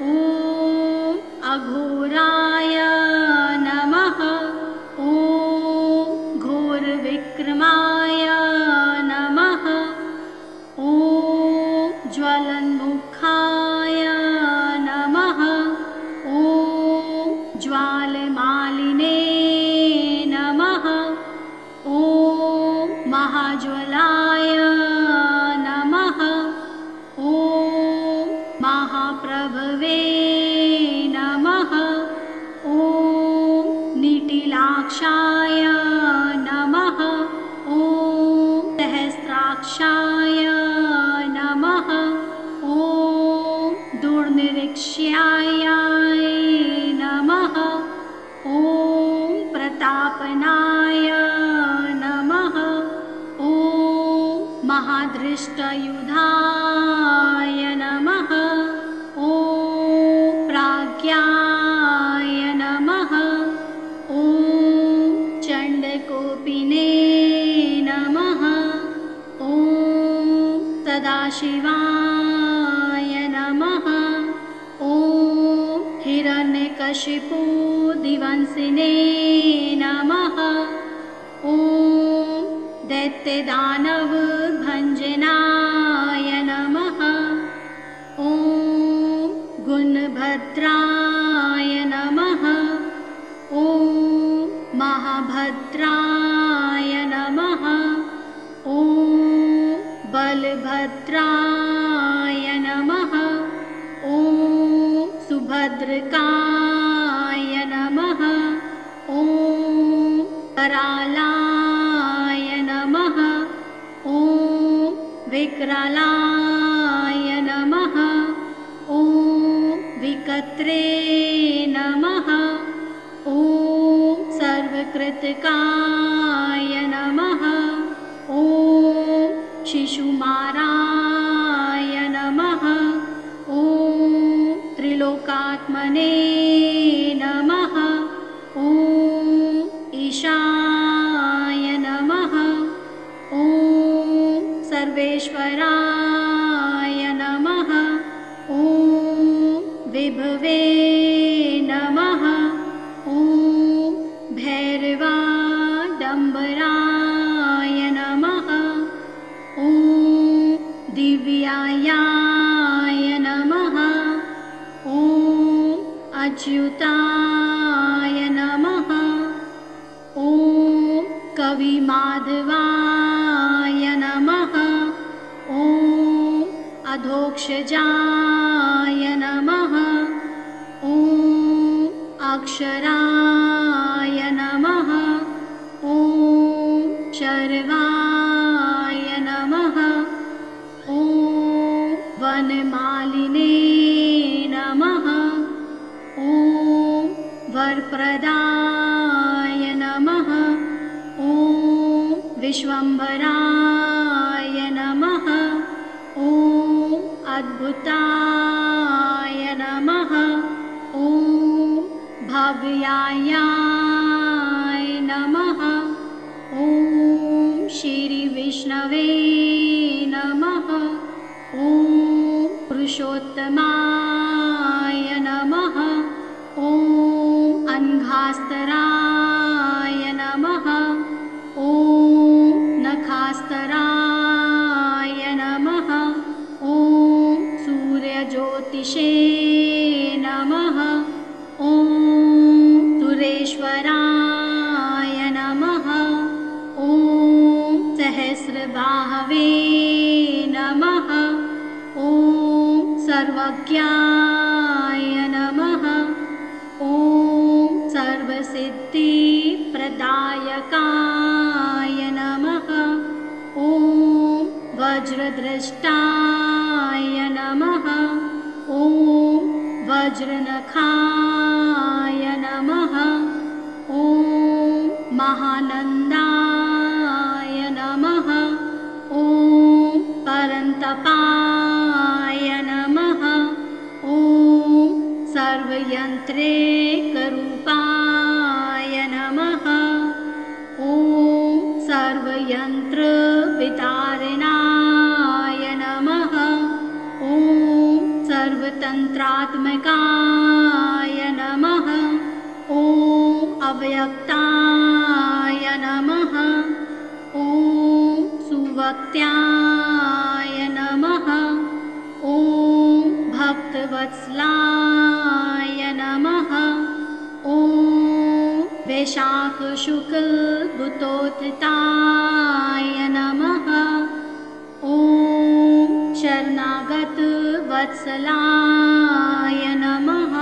ॐ अघोराय नमः। ॐ घोरविक्रमाय नमः। ॐ ज्वलन्मुखाय नमः। ॐ ज्वालमालिने नमः। ॐ महाज्वलाय नमः। ॐ महाप्रभवे नमः। ॐ निटिलाक्षाय नमः। ॐ सहस्राक्षाय नमः। ॐ दुर्निरीक्ष्याय नमः। ॐ प्रतापनाय नमः। ॐ महादृष्टयुधाय नमः। ॐ प्राज्ञाय नमः। ॐ चण्डकोपिने नमः। ॐ सदाशिवाय नमः। ॐ हिरण्यकशिपु दिवंसिने नमः। ॐ दैत्यदानवभञ्जनाय नमः। ॐ गुणभद्राय नमः। ॐ महाभद्राय नमः। ॐ बलभद्राय नमः। ॐ सुभद्रकाय नमः। ॐ करालाय नमः। ॐ विकरालाय नमः। ॐ विकत्रे नमः। ॐ सर्वकृतकाय नमः। ॐ शिशुमाराय नमः। ॐ त्रिलोकात्मने नमः। ॐ ईशाय नमः। ॐ सर्वेश्वराय नमः। ॐ विभवे नमः। ॐ भैरवाडम्बराय नमः। ॐ दिव्यायाय नमः। ॐ अच्युताय नमः। ॐ कविमाधवाय नमः। ॐ अधोक्षजाय नमः। ॐ अक्षराय नमः। ॐ शर्वाय नमः। ॐ वनमालिने नमः। ॐ वरप्रदाय नमः। ॐ विश्वम्भराय नमः। ॐ अद्भुताय नमः। ॐ भव्याय नमः। ॐ श्रीविष्णवे नमः। ॐ पुरुषोत्तमाय नमः। ॐ अङ्घास्तराय नमः। ॐ नखास्तराय नमः। ॐ सूर्यज्योतिषे नमः। ॐ सुरेश्वराय नमः। ॐ सहस्रबाहवे नमः। ॐ सर्वज्ञाय नमः। ॐ सर्वसिद्धिप्रदायकाय नमः। ॐ वज्रद्रष्टाय नमः। ॐ वज्रनखाय नमः। ॐ महानन्दाय नमः। ॐ परन्तपाय नमः। ॐ सर्वयन्त्रेकरूपाय नमः। ॐ सर्वयन्त्रवितारणाय नमः। ॐ सर्वतन्त्रात्मकाय नमः। ॐ अव्यक्ताय नमः। ॐ सुवक्त्याय नमः। ॐ भक्तवत्सलाय नमः। ॐ वैशाखशुक्लभूतोत्थिताय नमः। ॐ शरणागतवत्सलाय नमः।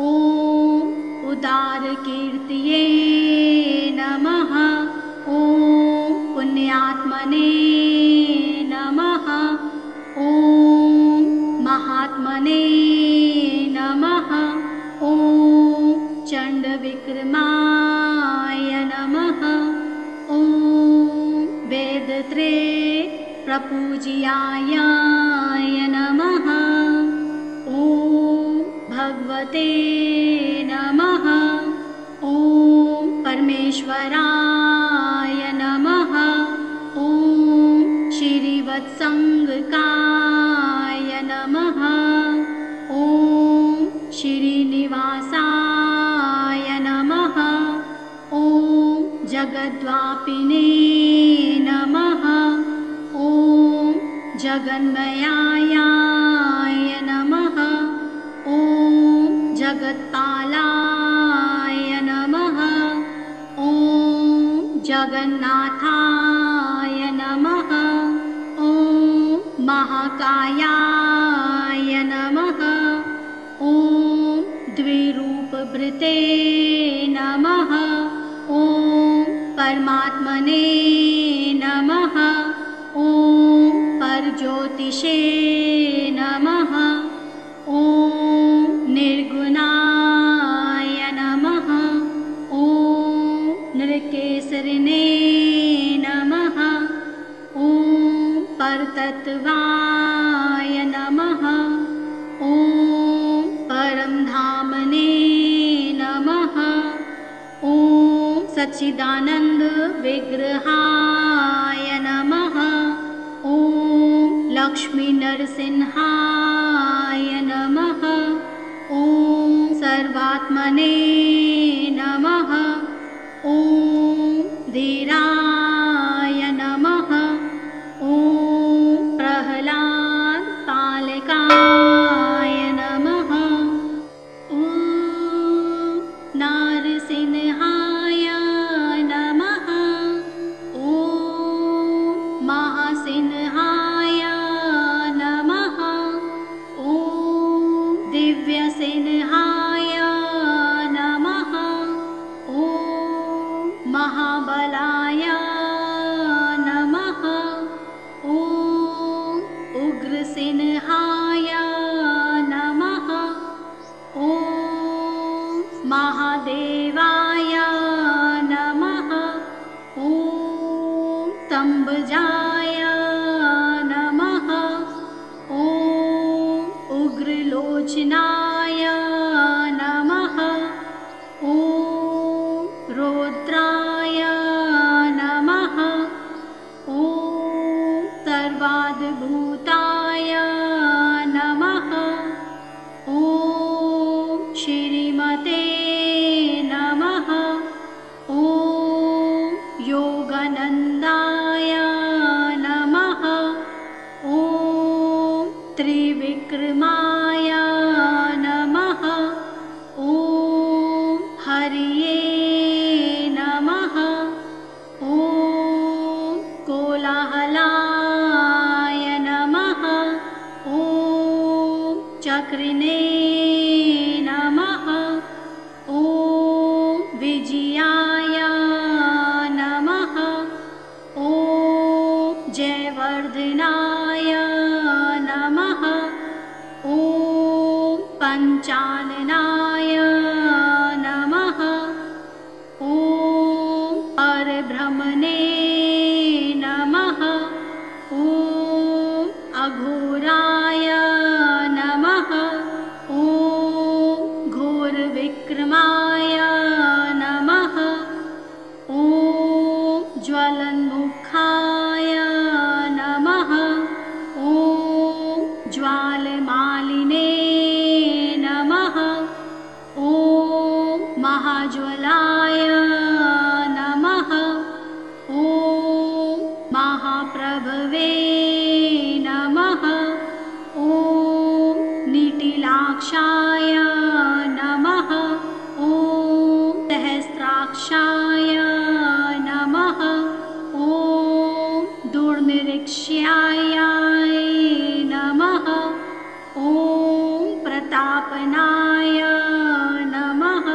ॐ उदारकीर्तये नमः। ॐ पुण्यात्मने नमः। ॐ महात्मने नमः। ॐ चण्डविक्रमाय नमः। ॐ वेदत्रे प्रपूज्याय नमः। ॐ भगवते नमः। ॐ परमेश्वराय नमः। ॐ श्रीवत्सङ्गकाय नमः। ॐ श्री गिरिनिवासाय नमः। ॐ जगद्व्यापिने नमः। ॐ जगन्मयाय नमः। ॐ जगत्पालाय नमः। ॐ जगन्नाथाय नमः। ॐ महाकायाय नमः। ॐ द्विरूपभृते नमः। ॐ परमात्मने नमः। ॐ परज्योतिषे नमः। ॐ निर्गुणाय नमः। ॐ नृकेसरिणे नमः। ॐ परतत्त्वाय नमः। ॐ परमधामने नमः। ॐ सच्चिदानन्द विग्रहाय नमः। ॐ लक्ष्मीनरसिंहाय नमः। ॐ सर्वात्मने नमः। ॐ धीराय नमः। ॐ प्रह्लादपालकाय नमः। ॐ नारसिंहाय नमः। ॐ महासिंहाय नमः। ॐ दिव्यसिंहाय नमः। ॐ महाबलाय नमः। ॐ उग्रसिंहाय नमः। ॐ महादेवाय नमः। ॐ तम्बजाय नमः। ॐ उग्रलोचनाय नमः। ॐ रौद्राय नमः। ॐ सर्वाद्भूताय नमः। ॐ श्रीमते नमः। ॐ योगानन्दाय नमः। ॐ त्रिविक्रमाय नमः। ॐ हरिये नमः। ॐ कोलाहलाय नमः। ॐ चक्रिणे नमः। ॐ विजयाय नमः। ॐ जयवर्धनाय नमः। ॐ पञ्चाननाय नमः। ॐ परब्रह्मणे नमः। ॐ अघोराय नमः। ॐ घोरविक्रमाय नमः। ॐ ज्वलन्मुखाय नमः। ॐ ज्वालमालिने नमः। ॐ महाज्वलाय नमः। ॐ महाप्रभवे नमः। ॐ निटिलाक्षाय नमः। ॐ सहस्राक्षाय नमः। ॐ दुर्निरीक्ष्याय नमः। ॐ प्रतापनाय नमः।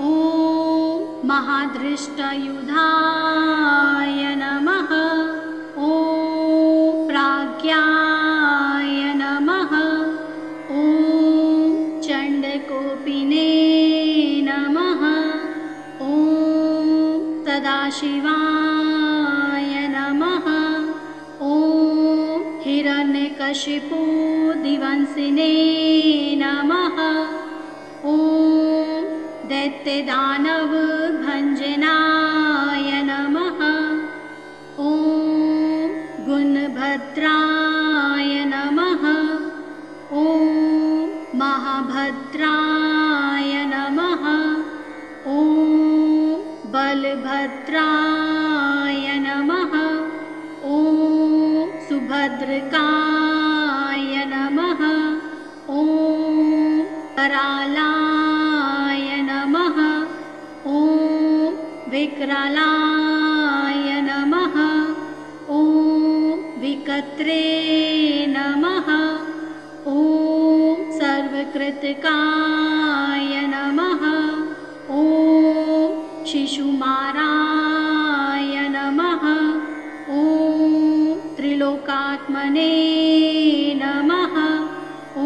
ॐ महादृष्टयुधाय नमः। ॐ प्राज्ञाय नमः। ॐ चण्डकोपिने नमः। ॐ सदाशिवाय नमः। ॐ हिरण्यकशिपुदिवंसिने नमः। ॐ दैत्यदानवभञ्जनाय नमः। ॐ गुणभद्राय नमः। ॐ महाभद्राय बलभद्राय नमः। ॐ सुभद्रकाय नमः। ॐ करालाय नमः। ॐ विकरालाय नमः। ॐ विकत्रे नमः। ॐ सर्वकृतकाय नमः। ॐ शिशुमाराय नमः। ॐ त्रिलोकात्मने नमः। ॐ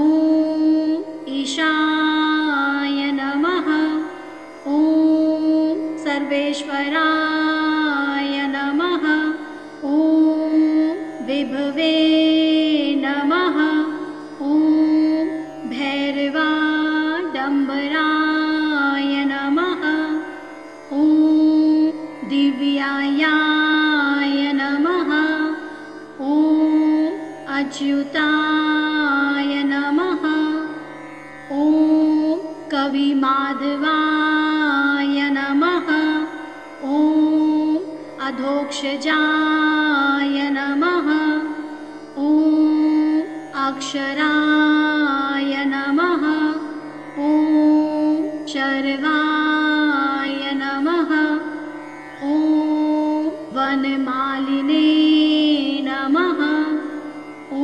ईशाय नमः। ॐ सर्वेश्वराय नमः। ॐ विभवे नमः। ॐ भैरवाडम्बराय नमः। ॐ दिव्यायाय नमः। ॐ अच्युताय नमः। ॐ कविमाधवाय नमः। ॐ अधोक्षजाय नमः। ॐ अक्षराय नमः। ॐ शर्वाय नमः। ॐ वनमालिने नमः। ॐ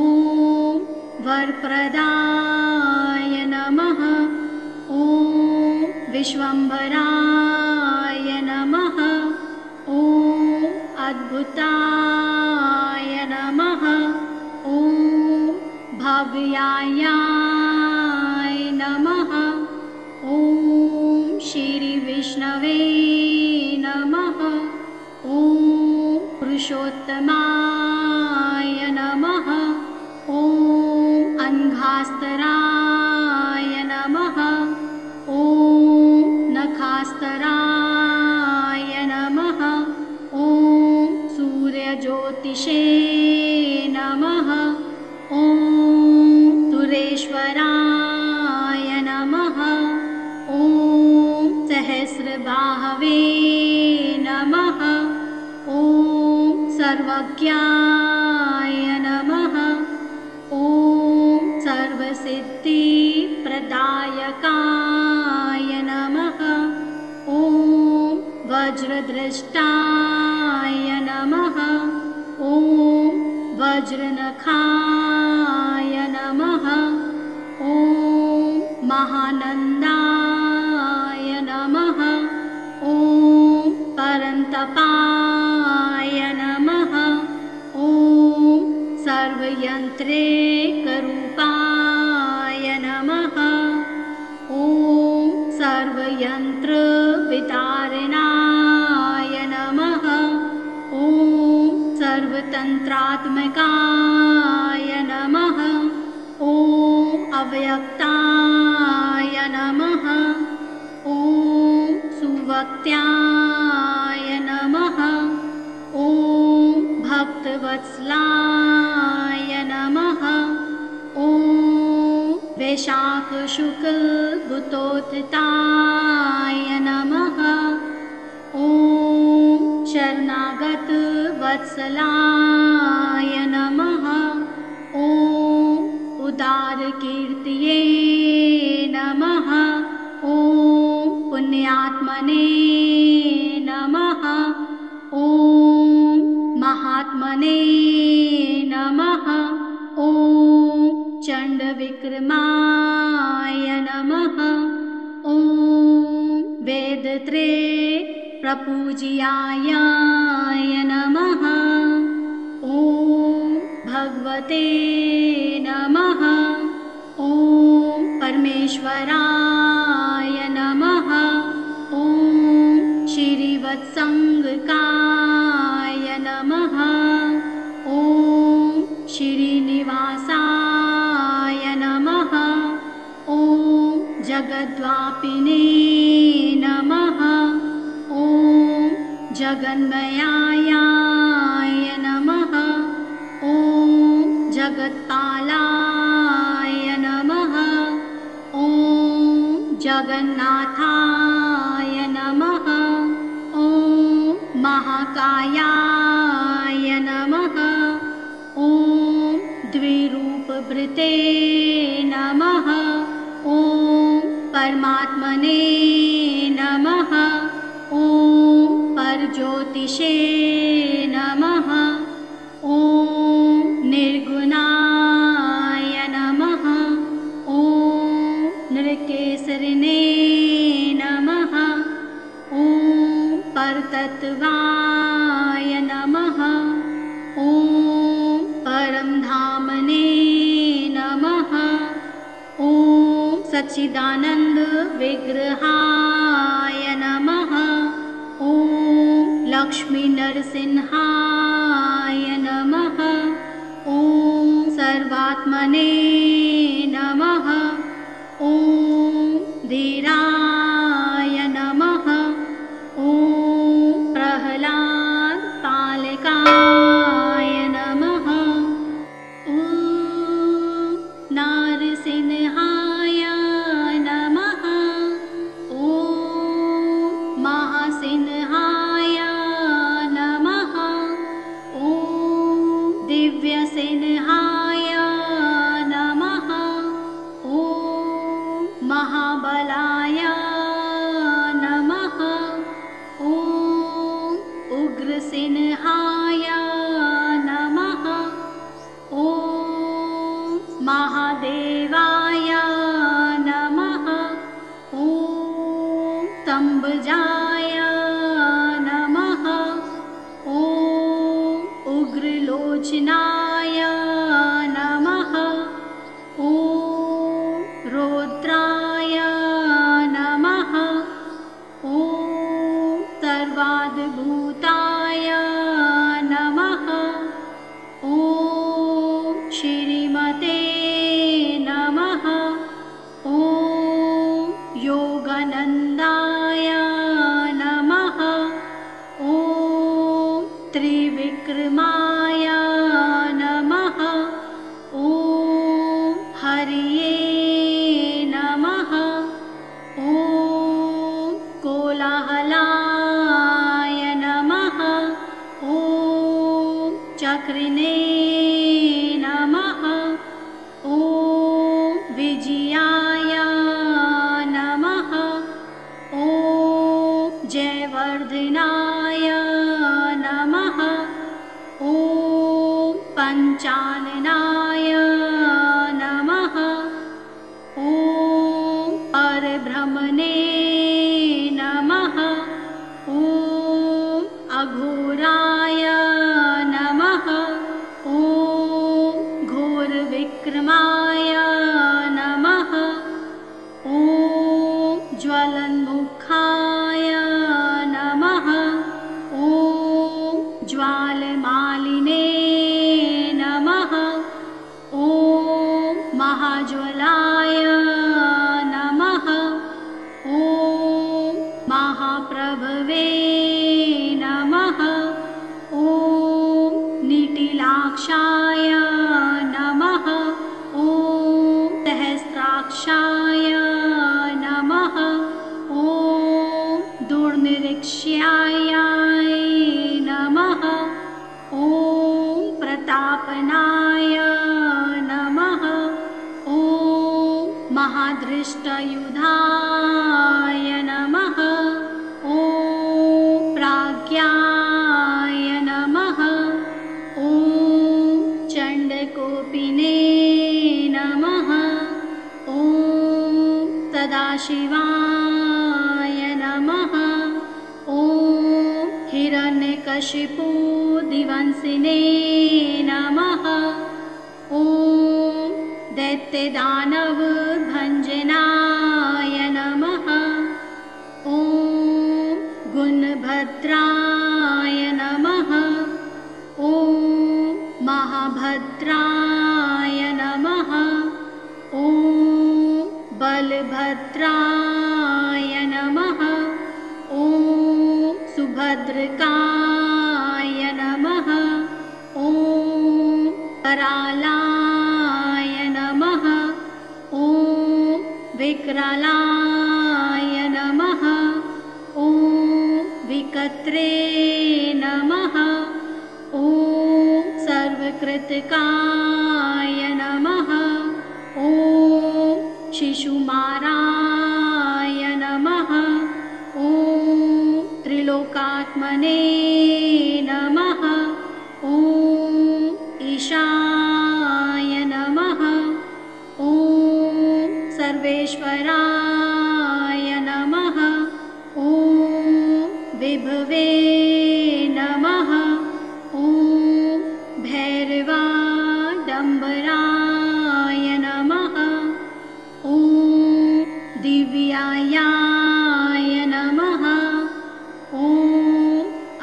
वरप्रदाय नमः। ॐ विश्वम्भराय नमः। ॐ अद्भुताय नमः। ॐ भव्याय नमः। ॐ श्रीविष्णवे नमः। ॐ पुरुषोत्तमाय नमः। ॐ अङ्घास्तराय नमः। ॐ नखास्तराय नमः। ॐ सूर्यज्योतिषे नमः। ॐ तुरेश्वराय नमः। ॐ सहस्रबाहवे नमः। ॐ सर्वज्ञाय नमः। ॐ सर्वसिद्धिप्रदायकाय नमः। ॐ वज्रदृष्टाय नमः। ॐ वज्रनखाय नमः। ॐ महानन्दाय नमः। ॐ परन्तपाय नमः। ॐ सर्वयन्त्रेकरूपाय नमः। ॐ सर्वयन्त्रवितारणाय नमः। ॐ सर्वतन्त्रात्मकाय नमः। ॐ अव्यक्ताय नमः। ॐ सुवक्त्याय नमः। ॐ भक्तवत्सलाय नमः। ॐ वैशाखशुक्लभूतोत्थिताय नमः। ॐ शरणागतवत्सलाय नमः। ॐ उदारकीर्तये नमः। ॐ पुण्यात्मने नमः। ॐ महात्मने नमः। ॐ चण्डविक्रमाय नमः। ॐ वेदत्रे प्रपूज्याय नमः। ॐ भगवते नमः। ॐ परमेश्वराय नमः। ॐ श्रीवत्सङ्गकाय नमः। ॐ श्रीनिवासाय नमः। ॐ जगद्वापिने नमः। ॐ जगन्मयाय नमः। ॐ जगत्पालाय नमः। ॐ जगन्नाथाय नमः। ॐ महाकायाय नमः। ॐ द्विरूपभृते नमः। ॐ परमात्मने नमः। ॐ परज्योतिषे नमः। ॐ निर्गुणाय नमः। ॐ नृकेसरिणे नमः। ॐ परतत्त्वाय नमः। ॐ परमधामने नमः। ॐ सच्चिदानन्द विग्रहाय नमः। ॐ लक्ष्मी नरसिंहाय नमः। ॐ सर्वात्मने नमः। ॐ धीराय नमः। ॐ प्रह्लाद पालकाय नमः। ॐ नारसिंहाय नमः। ॐ महासिंहाय नमः। ॐ दिव्यसिंहाय नमः। ॐ महाबलाय नमः। ॐ उग्रसिंहाय नमः। ॐ महादेवाय नमः। ॐ स्तम्भजाय नमः। ॐ उग्रलोचनाय नमः। ॐ रौद्राय नमः। ॐ सर्वाद्भुताय नमः। ॐ श्रीमते नमः। ॐ योगानन्दाय नमः। ॐ त्रिविक्रमाय नमः। ॐ हरिये नमः। ॐ कोलाहलाय नमः। ॐ चक्रिणे नमः। ॐ विजयाय नमः। ॐ जयवर्धनाय नमः। ॐ पञ्चाननाय नमः। ॐ परब्रह्मणे नमः। ॐ अघोराय नमः। ॐ घोरविक्रमाय नमः। ॐ ज्वलन्मुखाय नमः। ॐ ज्वालमालिने नमः। ॐ महाज्वलाय नमः। ॐ महाप्रभवे नमः। ॐ निटिलाक्षाय नमः। ॐ सहस्राक्षाय नमः। ॐ दुर्निरीक्ष्याय नमः। ॐ प्रतापनाय नमः। ॐ महादृष्टयुधाय नमः। ॐ प्राज्ञाय नमः। ॐ चण्डकोपिने नमः। ॐ सदाशिवाय नमः। ॐ हिरण्यकशिपु दिवंसिने नमः। ॐ दैत्यदानव भञ्जनाय नमः। ॐ गुणभद्राय नमः। ॐ महाभद्राय नमः। ॐ बलभद्राय नमः। ॐ सुभद्रकाय नमः। ॐ करालाय नमः। ॐ विकरालाय नमः। ॐ विकत्रे पुस्तकाय नमः। ॐ शिशुमाराय नमः। ॐ त्रिलोकात्मने नमः। ॐ ईशाय नमः। ॐ सर्वेश्वराय नमः। ॐ विभवे नमः। ॐ भैरवाडम्बराय नमः। ॐ दिव्यायाय नमः। ॐ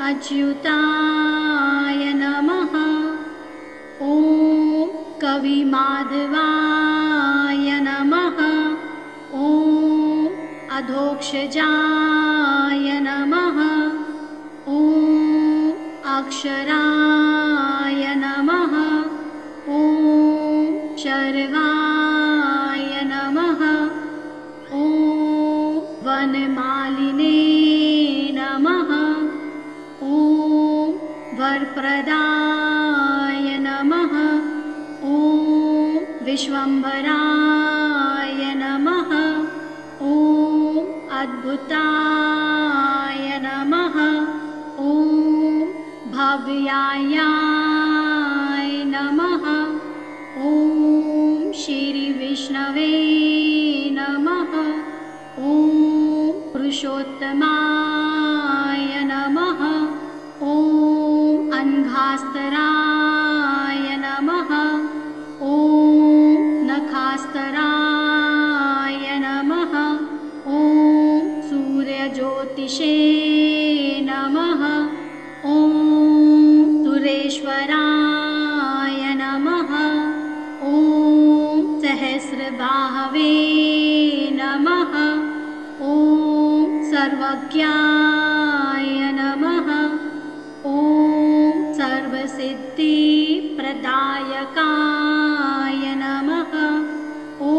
अच्युताय नमः। ॐ कविमाधवाय नमः। ॐ अधोक्षजाय नमः। ॐ अक्षराय नमः। ॐ शर्वाय नमः। ॐ वनमालिने नमः। ॐ वरप्रदाय नमः। ॐ विश्वम्भराय नमः। ॐ अद्भुताय नमः। ॐ भव्याय नमः। ॐ श्रीविष्णवे नमः। ॐ पुरुषोत्तमाय नमः। ॐ अङ्घास्तराय नमः। ॐ नखास्तराय नमः। ॐ सूर्यज्योतिषे नमः। ॐ सुरेश्वराय नमः। ॐ सहस्रबाहवे नमः। ॐ सर्वज्ञाय नमः। ॐ सर्वसिद्धिप्रदायकाय नमः। ॐ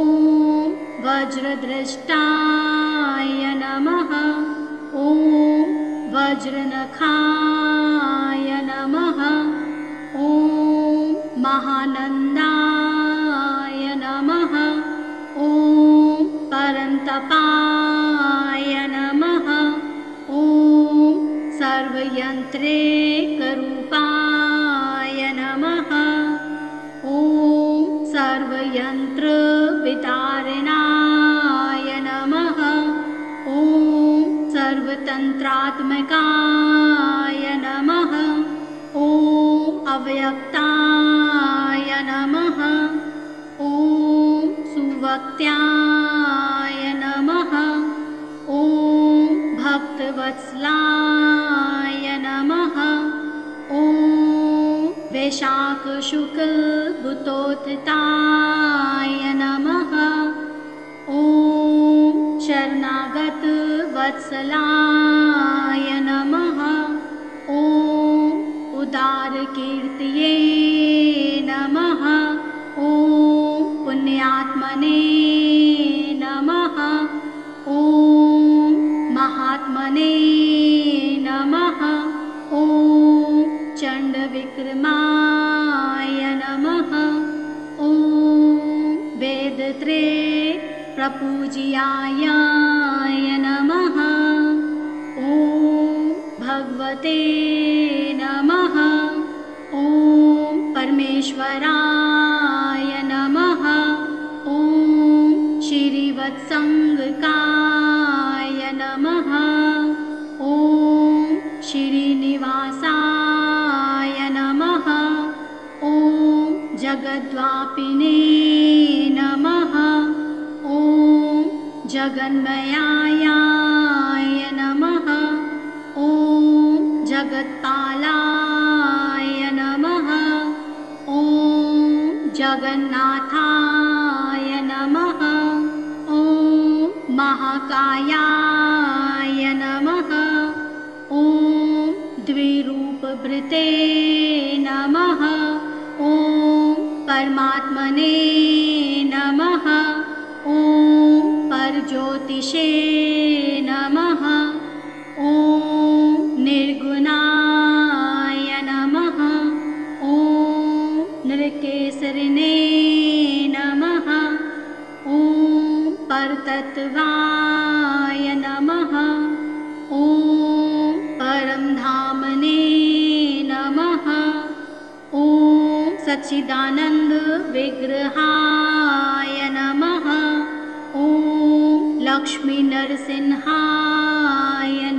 वज्रद्रष्टाय नमः। ॐ वज्रनखाय नमः। ॐ महानन्दाय नमः। ॐ परन्तपाय नमः। ॐ सर्वयन्त्रेकरूपाय नमः। ॐ सर्वयन्त्रवितारणाय नमः। ॐ सर्वतन्त्रात्मकाय नमः। ॐ अव्यक्ताय नमः। ॐ सुवक्त्याय नमः। ॐ भक्तवत्सलाय नमः। ॐ वैशाखशुक्लभूतोत्थिताय नमः। ॐ शरणागतवत्सलाय नमः। ॐ उदारकीर्तये नमः। ॐ पुण्यात्मने नमः। ॐ महात्मने नमः। ॐ चण्डविक्रमाय नमः। ॐ वेदत्रे प्रपूज्याय नमः। ॐ भगवते नमः। ॐ परमेश्वराय नमः। ॐ श्रीवत्सङ्गकाय नमः। ॐ श्रीनिवासाय नमः। ॐ जगद्वापिने नमः। ॐ जगन्मयाय नमः। ॐ जगत्पालाय नमः। ॐ जगन्नाथाय नमः। ॐ महाकायाय नमः। ॐ द्विरूपभृते नमः। ॐ परमात्मने नमः। ॐ परज्योतिषे नमः। ॐ निर्गुणाय नमः। ॐ सच्चिदानन्द विग्रहाय नमः। ॐ लक्ष्मी नरसिंहाय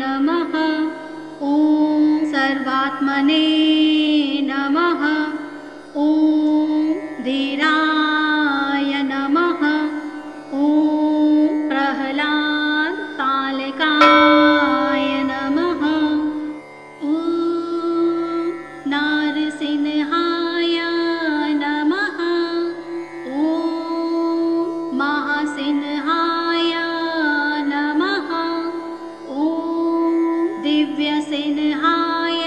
नमः। ॐ सर्वात्मने नमः। ॐ धीराय नमः। ॐ प्रह्लाद पालकाय नमः। ॐ नारसिंहाय नमः। ॐ महासिंहाय नमः। ॐ दिव्यसिंहाय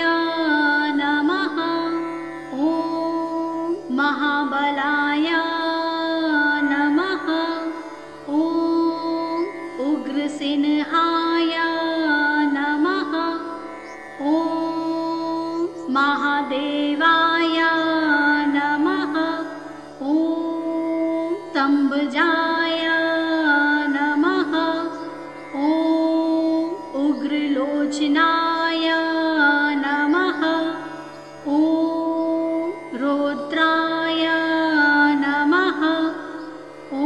नमः। ॐ महाबलाय नमः। ॐ उग्रसिंहाय नमः। ॐ महादेवाय नमः। ॐ तंबजाय नमः। ॐ उग्रलोचनाय नमः। ॐ रौद्राय नमः। ॐ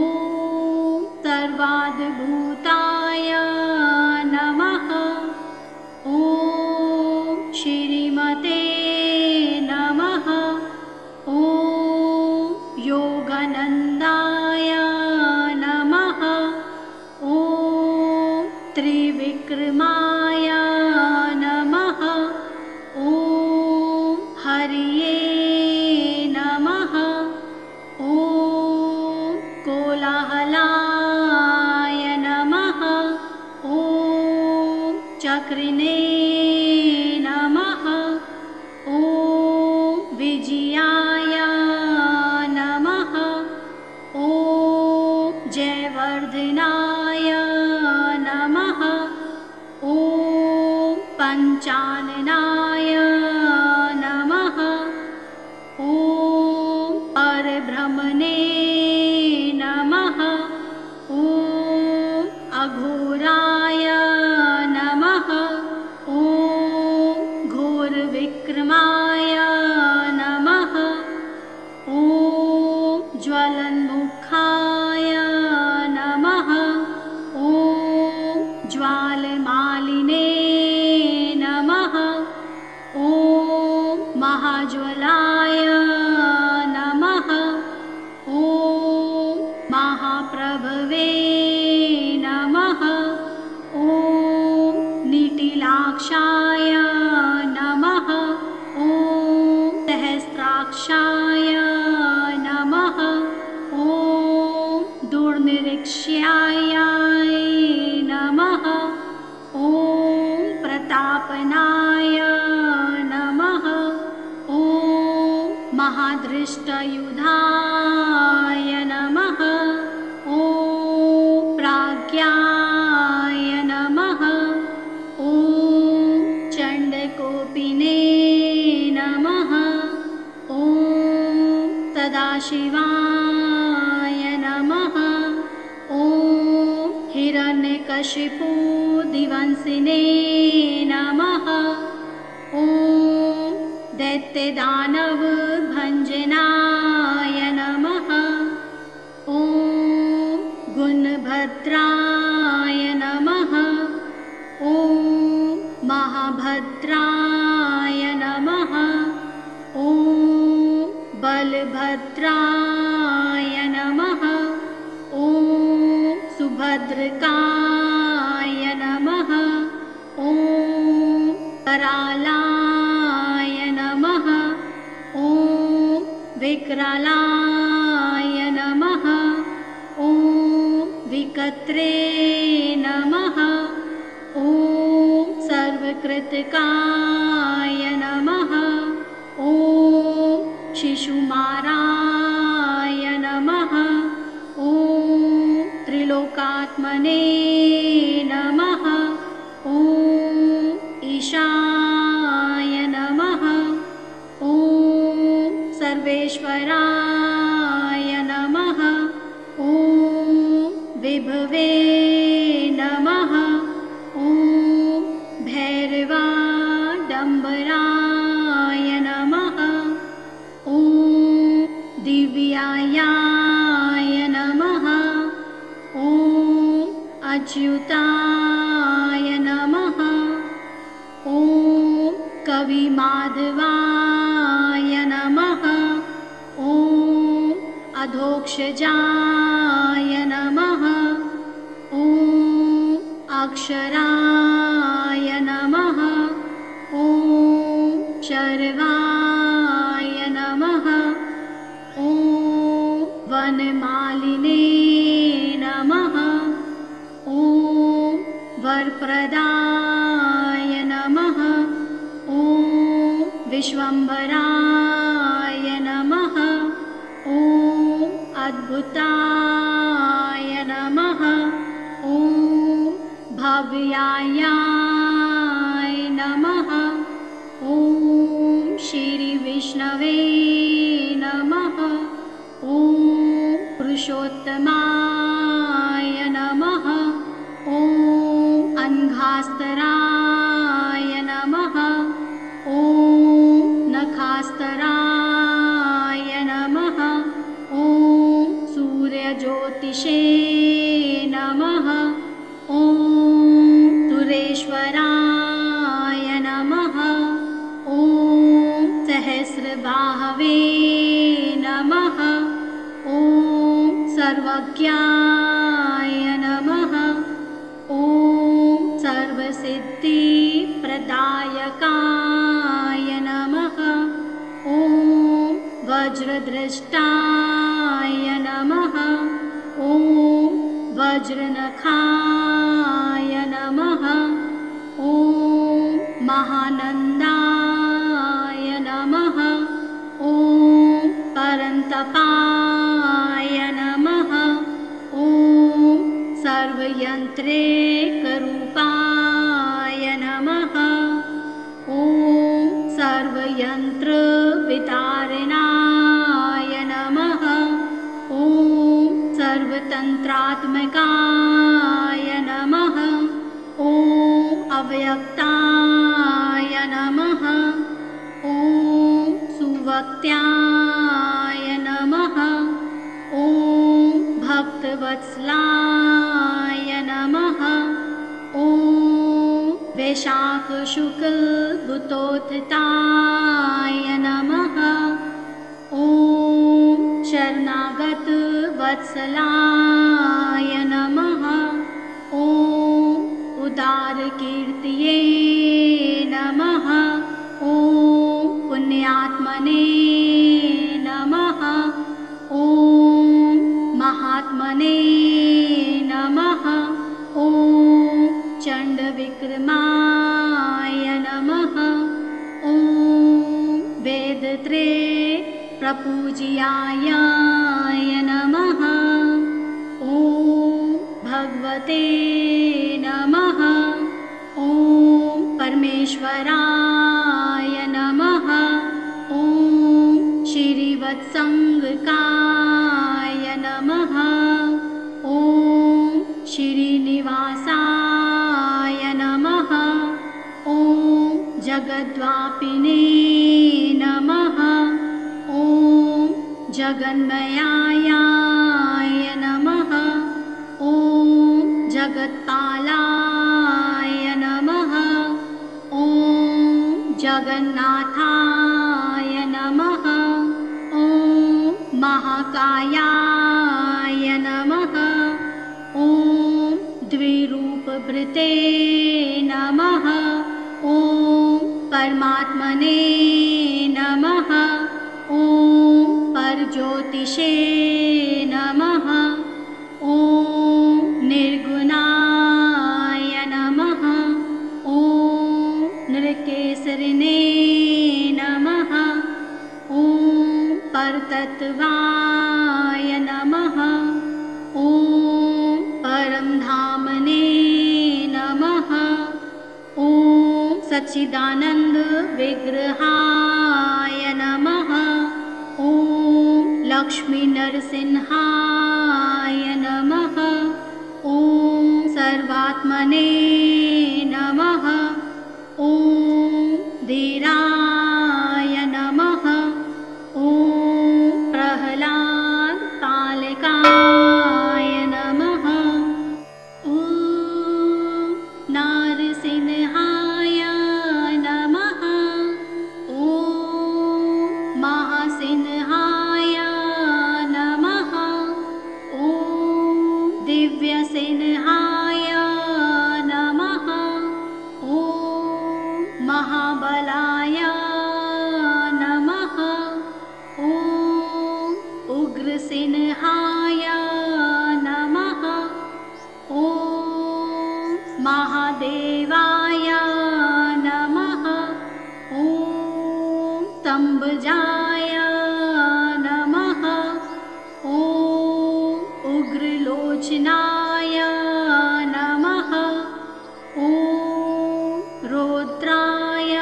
सर्वाद्भुताय नमः। ॐ श्रीमते नमः। ॐ योगानन्दाय नमः। ॐ त्रिविक्रमाय नमः। ॐ हरिये नमः। ॐ कोलाहलाय नमः। ॐ चक्रिणे नमः। ॐ विजयाय नमः। ॐ जयवर्धनाय नमः। ॐ पञ्चाननाय नमः। ॐ परब्रह्मणे नमः। ॐ अघोराय नमः। ॐ घोरविक्रमाय नमः। ॐ ज्वलन्मुखाय नमः। ॐ ज्वालमालिने नमः। ॐ महाज्वलाय नमः। ॐ महाप्रभवे नमः। ॐ निटिलाक्षाय नमः। ॐ सहस्राक्षाय नमः। ॐ दुर्निरीक्ष्याय नमः। ॐ प्रतापनाय नमः। ॐ महादृष्टयुधाय नमः। ॐ प्राज्ञाय नमः। ॐ चण्डकोपिने नमः। ॐ सदाशिवाय नमः। ॐ हिरण्यकशिपु दिवंसिने नमः। ॐ दैत्यदानव भञ्जनाय नमः। ॐ गुणभद्राय नमः। ॐ महाभद्राय नमः। ॐ बलभद्राय नमः। ॐ सुभद्रकाय नमः। ॐ करालाय नमः। ॐ विकरालाय नमः। ॐ विकत्रे नमः। ॐ सर्वकृतकाय नमः। ॐ शिशुमाराय नमः। ॐ त्रिलोकात्मने नमः। ॐ ईशाय नमः। ॐ सर्वेश्वराय नमः। ॐ विभवे नमः। ॐ भैरवाय अच्युताय नमः। ॐ कविमाधवाय नमः। ॐ अधोक्षजाय नमः। ॐ अक्षराय नमः। ॐ शर्वाय नमः। ॐ वनमालिने नमः। ॐ वरप्रदाय नमः। ॐ विश्वम्भराय नमः। ॐ अद्भुताय नमः। ॐ भव्याय नमः। ॐ श्रीविष्णवे नमः। ॐ पुरुषोत्तमाय नमः। ॐ अङ्घास्तराय नमः। ॐ नखास्तराय नमः। ॐ सूर्यज्योतिषे नमः। ॐ सुरेश्वराय नमः। ॐ सहस्रबाहवे नमः। ॐ सर्वज्ञाय नमः। ॐ सर्वसिद्धिप्रदायकाय नमः। ॐ वज्रद्रष्टाय नमः। ॐ वज्रनखाय नमः। ॐ महानन्दाय नमः। ॐ परन्तपाय नमः। ॐ सर्वयन्त्रेकरूपाय नमः। ॐ सर्वयन्त्रवितारणाय नमः। ॐ सर्वतन्त्रात्मकाय नमः। ॐ अव्यक्ताय नमः। ॐ सुवक्त्याय नमः। ॐ भक्तवत्सलाय नमः। ॐ वैशाखशुक्लभूतोत्थिताय नमः। ॐ शरणागतवत्सलाय नमः। ॐ उदारकीर्तये नमः। ॐ पुण्यात्मने नमः। ॐ महात्मने नमः। ॐ चण्डविक्रमाय नमः। ॐ वेदत्रे प्रपूज्याय नमः। ॐ भगवते नमः। ॐ परमेश्वराय नमः। ॐ श्रीवत्सङ्गकाय नमः। ॐ श्रीनिवासाय नमः। ॐ जगद्वापिने नमः। ॐ जगन्मयाय नमः। ॐ जगत्पालाय नमः। ॐ जगन्नाथाय नमः। ॐ महाकायाय नमः। ॐ द्विरूपभृते नमः। ॐ परमात्मने नमः। ॐ परज्योतिषे नमः। ॐ निर्गुणाय नमः। ॐ नृकेसरिणे नमः। ॐ परतत्त्वाय नमः। ॐ परमधामने नमः। ॐ सच्चिदानन्दविग्रहाय नमः। ॐ लक्ष्मीनरसिंहाय नमः। ॐ सर्वात्मने नमः। ॐ धीराय नमः। ॐ प्रह्लादपालकाय नमः। ॐ महासिंहाय नमः। ॐ महासिंहाय नमः। ॐ दिव्यसिंहाय नमः। ॐ महाबलाय नमः। ॐ उग्रसिंहाय नमः। ॐ महादेवाय नमः। ॐ तंबजाय नमः। ॐ उग्रलोचनाय नमः। ॐ रौद्राय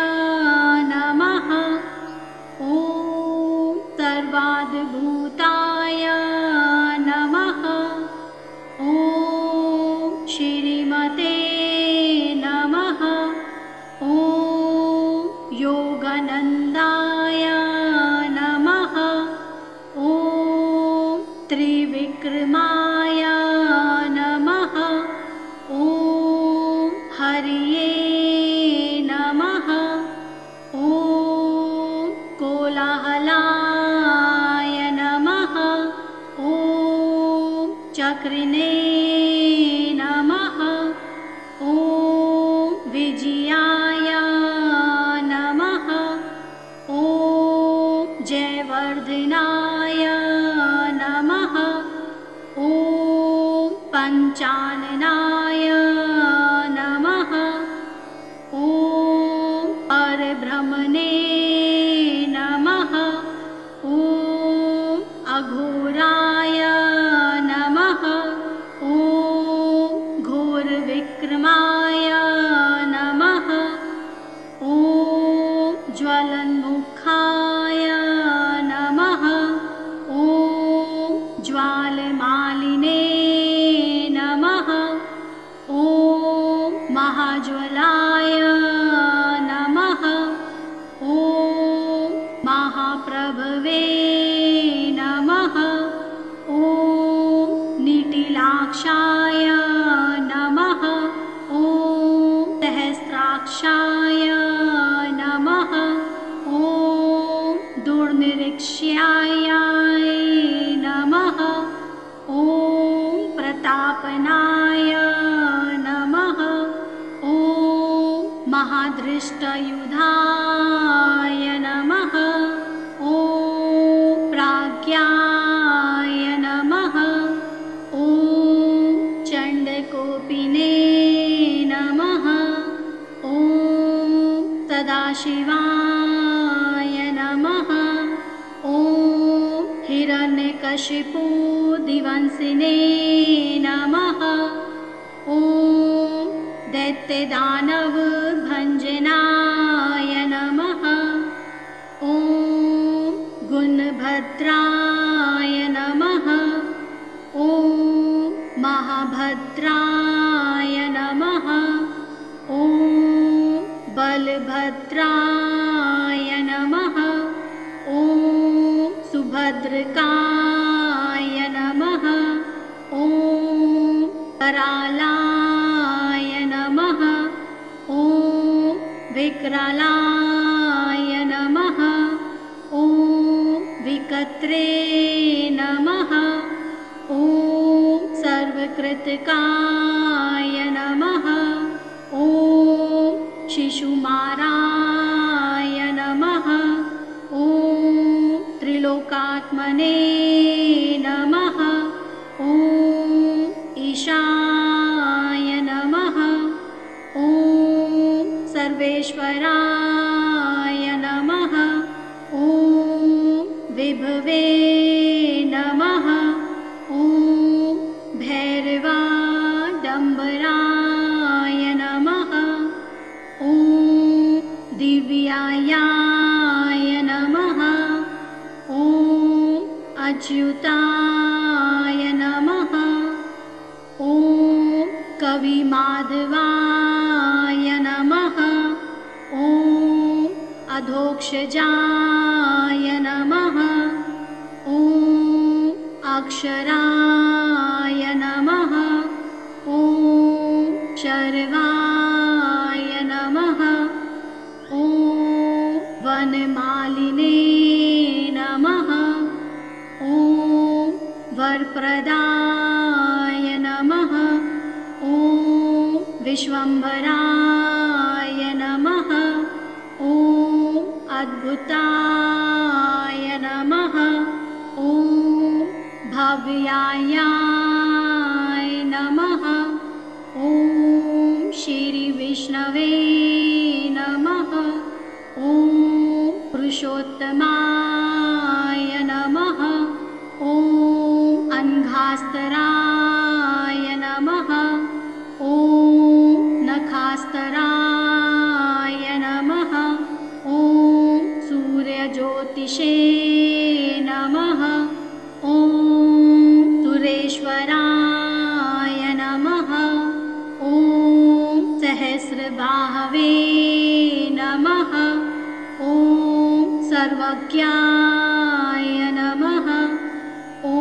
नमः। ॐ सर्वाद्भुताय नमः। ॐ श्रीमते नमः। ॐ योगानन्दाय नमः। ॐ त्रिविक्रमाय नमः। ॐ हरिये नमः। ॐ कोलाहलाय नमः। ॐ चक्रिणे नमः। ॐ विजयाय नमः। ॐ जयवर्धनाय नमः। ॐ पञ्चाननाय नमः। ॐ परब्रह्मणे नमः। ॐ अघोराय नमः। ॐ घोरविक्रमाय नमः। ॐ ज्वलन्मुखाय नमः। ॐ ज्वालमालिने नमः। ॐ महाज्वलाय नमः। ॐ महाप्रभवे नमः। ॐ निटिलाक्षाय नमः। ॐ सहस्राक्षाय नमः। ॐ दुर्निरीक्ष्याय नमः। ॐ प्रतापनाय नमः। ॐ महादृष्टयुधाय नमः। ॐ प्राज्ञाय नमः। ॐ चण्डकोपिने नमः। ॐ सदाशिवाय नमः। ॐ हिरण्यकशिपु दिवंसिने नमः। ॐ दैत्यदानव भञ्जनाय नमः। ॐ गुणभद्राय नमः। ॐ महाभद्राय नमः। ॐ बलभद्राय नमः। ॐ सुभद्रकाय नमः। ॐ करालाय नमः। ॐ विकरालाय नमः। ॐ विकत्रे नमः। ॐ सर्वकृतकाय नमः। ॐ शिशुमाराय नमः। ॐ त्रिलोकात्मने नमः। ॐ ईशाय नमः। ॐ सर्वेश्वराय नमः। ॐ विभवे नमः। ॐ भैरवाडम्बराय नमः। ॐ दिव्यायाय नमः। ॐ अच्युताय नमः। ॐ कविमाधवाय नमः। ॐ अधोक्षजाय नमः। ॐ अक्षराय नमः। ॐ शर्वाय विश्वम्भराय नमः। ॐ अद्भुताय नमः। ॐ भव्याय नमः। ॐ श्रीविष्णवे नमः। ॐ पुरुषोत्तमाय नमः। ॐ अङ्घास्तराय नमः। ॐ नखास्तराय नमः। ॐ सूर्यज्योतिषे नमः। ॐ सुरेश्वराय नमः। ॐ सहस्रबाहवे नमः। ॐ सर्वज्ञाय नमः। ॐ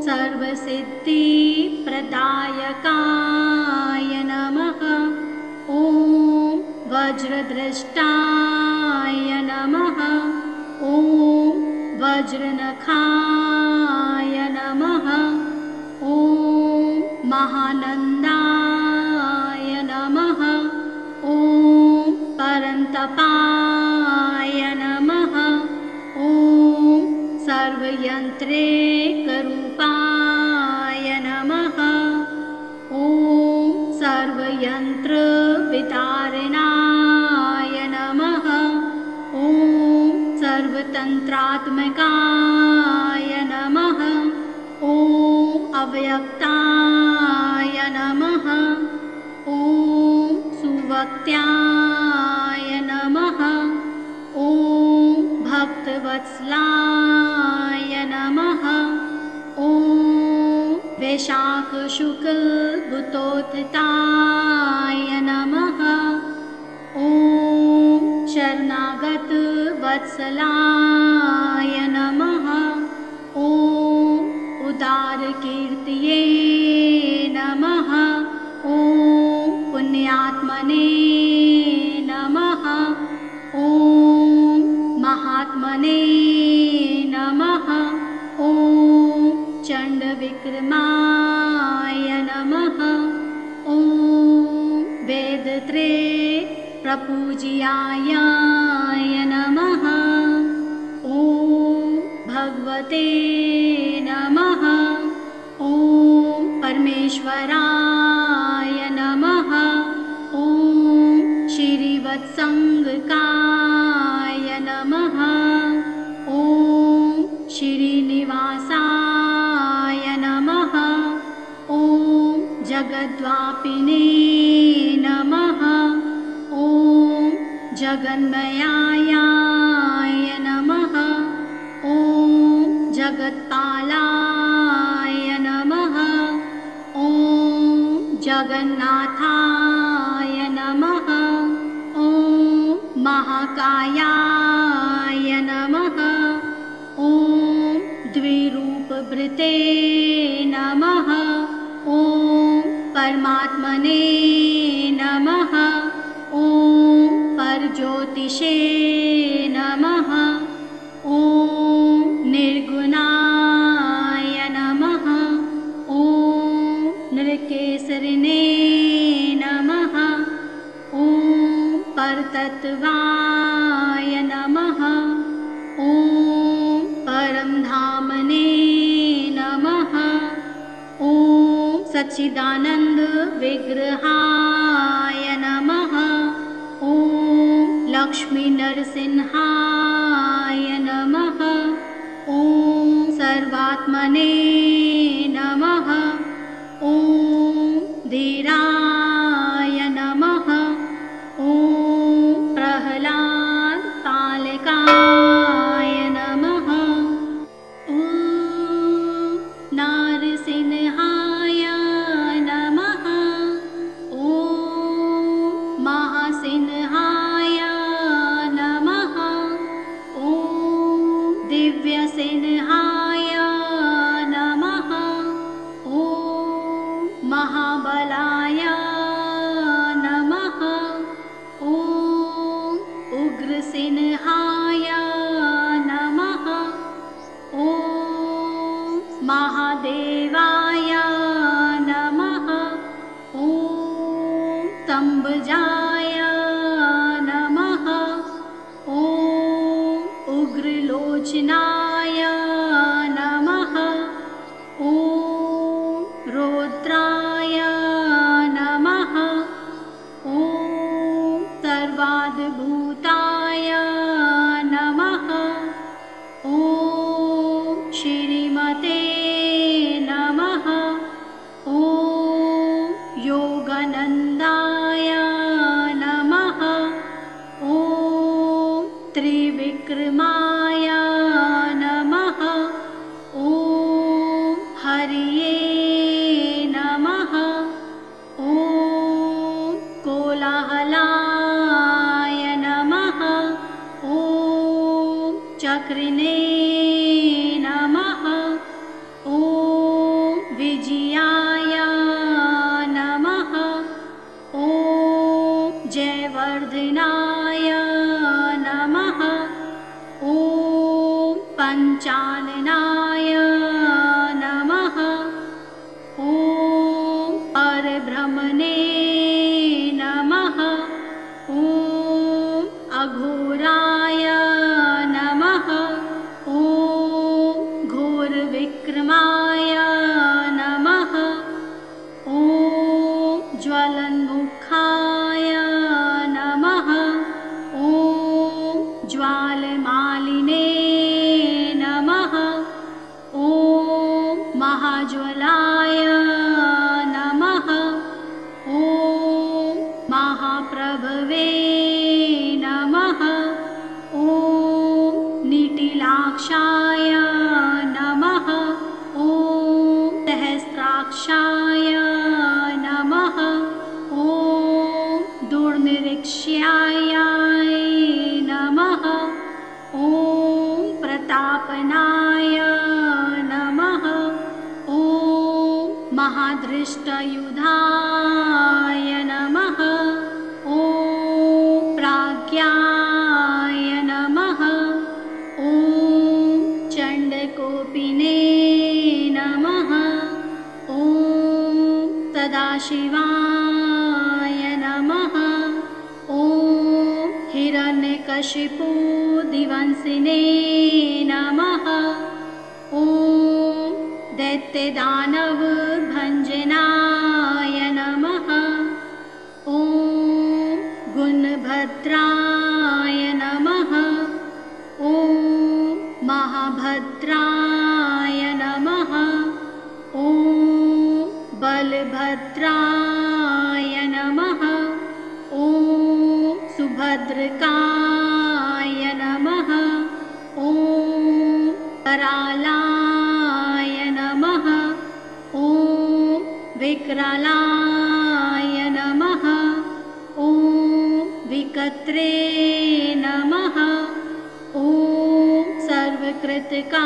सर्वसिद्धिप्रदायकाय नमः। ॐ वज्रद्रष्टाय नमः। ॐ वज्रनखाय नमः। ॐ महानन्दाय नमः। ॐ परन्तपाय नमः। ॐ सर्वयन्त्रेकरूपाय नमः। ॐ सर्वयन्त्रवितारणाय नमः। ॐ सर्वतन्त्रात्मकाय नमः। ॐ अव्यक्ताय नमः। ॐ सुवक्त्याय नमः। ॐ भक्तवत्सलाय नमः। ॐ वैशाखशुक्लभूतोत्थिताय नमः। ॐ शरणागतवत्सलाय नमः। ॐ उदारकीर्तये नमः। ॐ पुण्यात्मने नमः। ॐ महात्मने नमः। ॐ चण्डविक्रमाय नमः। ॐ वेदत्रे प्रपूज्याय नमः। ॐ भगवते नमः। ॐ परमेश्वराय नमः। ॐ श्रीवत्सङ्गकाय नमः। ॐ श्रीनिवासाय नमः। ॐ जगद्वापिने नमः। ॐ जगन्मयाय नमः। ॐ जगत्पालाय नमः। ॐ जगन्नाथाय नमः। ॐ महाकायाय नमः। ॐ द्विरूपभृते नमः। ॐ परमात्मने नमः। ॐ परज्योतिषे नमः। ॐ निर्गुणाय नमः। ॐ नृकेसरिणे नमः। ॐ परतत्त्वाय नमः। ॐ परमधामने नमः। ॐ सच्चिदानन्द विग्रहाय नमः। ॐ लक्ष्मीनरसिंहाय नमः। ॐ सर्वात्मने नमः। ॐ धीराय नमः। ॐ प्रह्लादपालकाय नमः। ॐ नारसिंहाय नमः। ॐ महासिंहाय नमः। अम्बजाय नमः। ॐ उग्रलोचनाय नमः। ॐ रौद्राय नमः। ॐ सर्वाद्भूताय नमः। ॐ श्रीमते नमः। ॐ योगानन्दाय नमः। ॐ त्रिविक्रमाय नमः। ॐ हरये नमः। ॐ कोलाहलाय नमः। ॐ चक्रिणे नमः। ॐ विजयाय नमः। ॐ जयवर्धनाय नमः। ॐ पञ्चाननाय नमः। ॐ परब्रह्मणे नमः। ॐ अघोराय नमः। ॐ घोरविक्रमाय नमः। ॐ ज्वलन्मुखाय नमः। ॐ ज्वालमालिने नमः। ॐ महाज्वलाय नमः। ॐ महाप्रभवे नमः। ॐ निटिलाक्षाय नमः। ॐ सहस्राक्षाय नमः। ॐ दुर्निरीक्ष्याय नमः। ॐ प्रतापनाय नमः। ॐ महादृष्टयुधाय नमः। ॐ प्राज्ञाय नमः। ॐ चण्डकोपिने नमः। ॐ सदाशिवाय नमः। ॐ हिरण्यकशिपु दिवंसिने नमः। ॐ दैत्यदानवभञ्जनाय नमः। ॐ गुणभद्राय नमः। ॐ महाभद्राय नमः। ॐ बलभद्राय नमः। ॐ सुभद्रकाय नमः। ॐ करालाय नमः। ॐ विकरालाय नमः। ॐ विकत्रे नमः। ॐ सर्वकृतकाय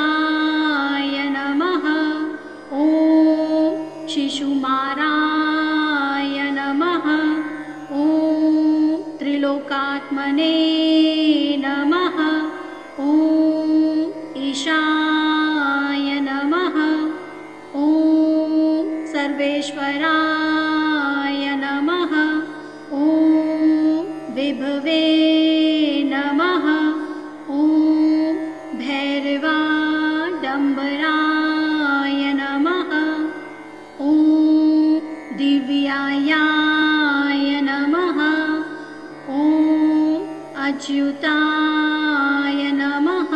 नमः। ॐ शिशुमाराय नमः। ॐ त्रिलोकात्मने नमः। ॐ ईशाय नमः। ॐ सर्वेश्वराय नमः। ॐ विभवे नमः। ॐ भैरवाडम्बराय नमः। ॐ दिव्यायाय नमः। ॐ अच्युताय नमः।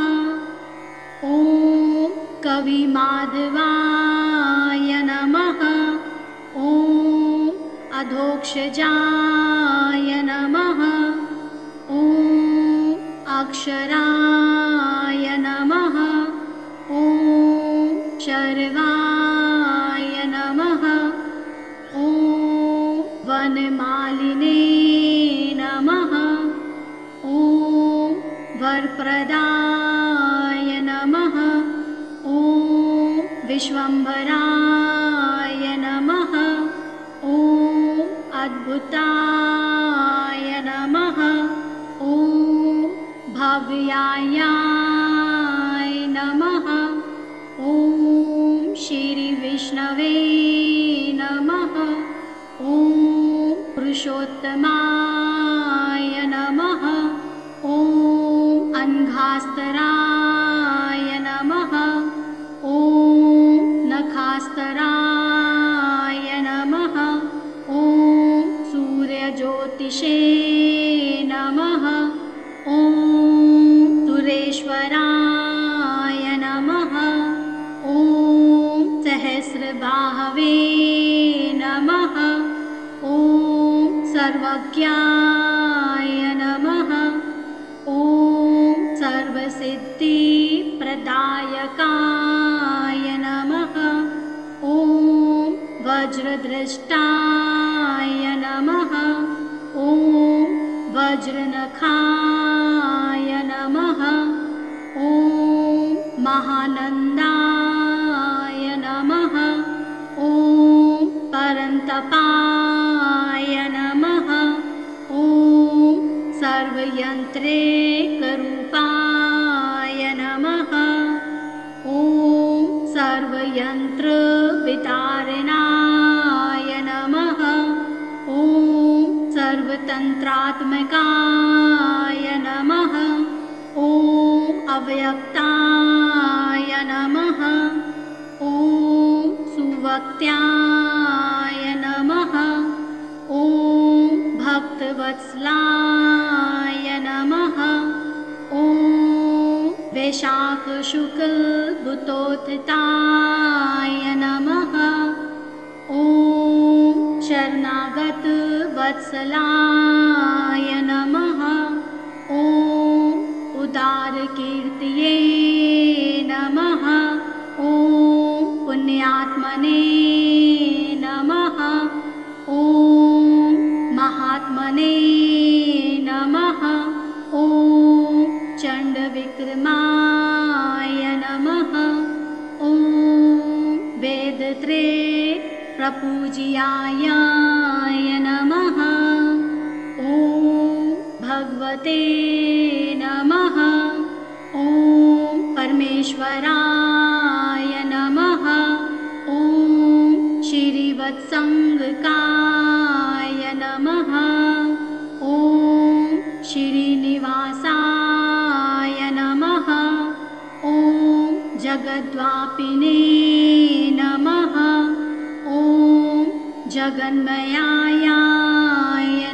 ॐ कविमाधवाय नमः। ॐ अधोक्षजाय नमः। ॐ अक्षराय नमः। ॐ शर्वाय नमः। ॐ वनमालिने नमः। ॐ वरप्रदाय नमः। ॐ विश्वम्भराय नमः। ॐ अद्भुताय नमः। ॐ भव्याय नमः। ॐ श्रीविष्णवे नमः। ॐ पुरुषोत्तम पद्माय नमः। ॐ अङ्घास्तराय नमः। ॐ नखास्तराय नमः। ॐ सूर्यज्योतिषे नमः। ॐ सुरेश्वराय नमः। ॐ सहस्रबाहवे नमः। ॐ सर्वज्ञाय नमः। ॐ सर्वसिद्धिप्रदायकाय नमः। ॐ वज्रद्रष्टाय नमः। ॐ वज्रनखाय नमः। ॐ महानन्दाय नमः। ॐ परन्तपाय नमः। ॐ सर्वयन्त्रेकरूपाय नमः। ॐ सर्वयन्त्रवितारणाय नमः। ॐ सर्वतन्त्रात्मकाय नमः। ॐ अव्यक्ताय नमः। ॐ सुवक्त्याय नमः। ॐ भक्तवत्सलाय नमः। ॐ वैशाखशुक्लभूतोत्थिताय नमः। ॐ शरणागतवत्सलाय नमः। ॐ उदारकीर्तये नमः। ॐ पुण्यात्मने नमः। ॐ महात्मने नमः। ॐ चण्डविक्रमाय नमः। ॐ वेदत्रे प्रपूज्याय नमः। ॐ भगवते नमः। ॐ परमेश्वराय नमः। ॐ श्रीवत्सङ्गकाय नमः। ॐ श्रीनिवासाय नमः। ॐ जगद्वापिने नमः। ॐ जगन्मयाय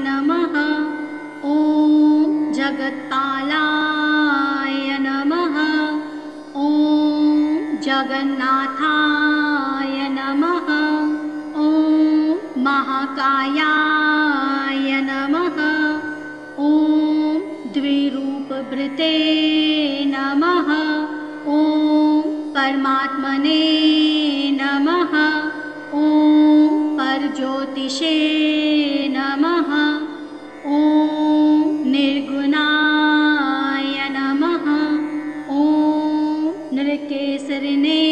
नमः। ॐ जगत्पालाय नमः। ॐ जगन्नाथाय नमः। ॐ महाकायाय नमः। ॐ द्विरूपभृते नमः। ॐ परमात्मने नमः। ॐ परज्योतिषे नमः। ॐ निर्गुणाय नमः। ॐ नृकेसरिणे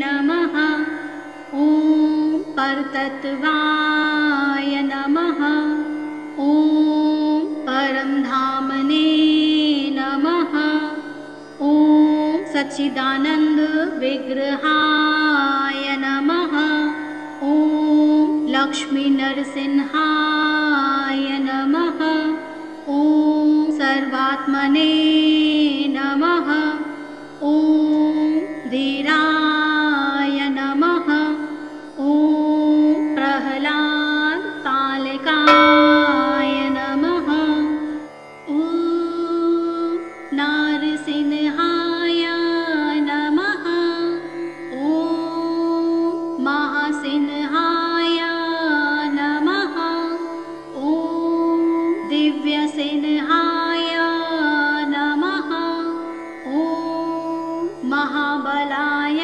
नमः। ॐ परतत्त्वाय नमः। ॐ परमधामने नमः। ॐ सच्चिदानन्दविग्रहाय नमः। ॐ लक्ष्मीनरसिंहाय नमः। ॐ सर्वात्मने नमः। ॐ धीराय नमः। ॐ प्रह्लादपालकाय नमः। ॐ नारसिंहाय नमः। ॐ महासिंहाय नमः। ॐ दिव्यसिंहाय नमः। ॐ महाबलाय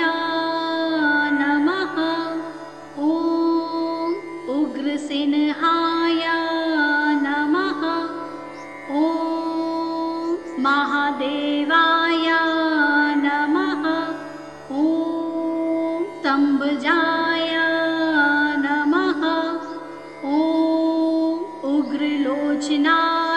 नमः। ॐ उग्रसिंहाय नमः। ॐ महादेवाय नमः। ॐ तम्बजाय नमः। ॐ उग्रलोचनाय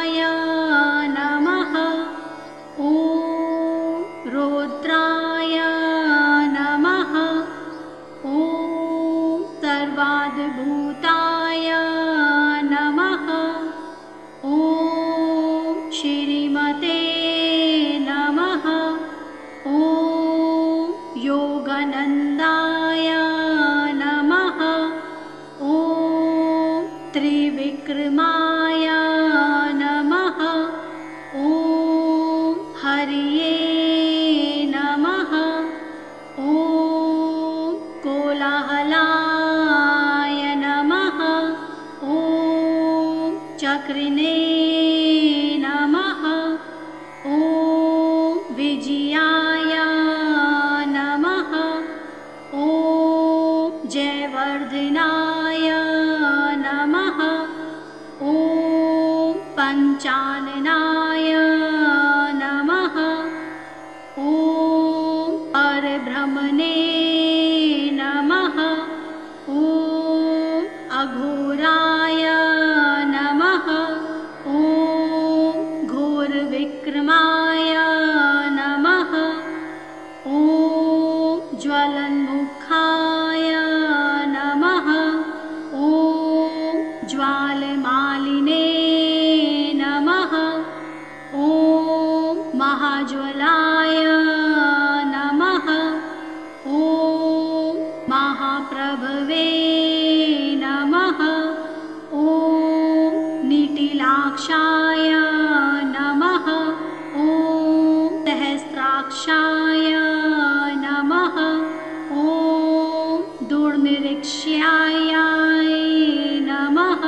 नमः। ॐ विजयाय नमः। ॐ जयवर्धनाय नमः। ॐ पञ्चाननाय नमः। ॐ परब्रह्मणे नमः। ॐ अघोराय नमः। ॐ घोरविक्रमाय नमः। ॐ ज्वलन्मुखाय नमः। ॐ ज्वालमालिने नमः। ॐ महाज्वलाय नमः। ॐ महाप्रभवे नमः। ॐ निटिलाक्षाय नमः। ॐ सहस्राक्षाय नमः। ॐ दुर्निरीक्ष्याय नमः।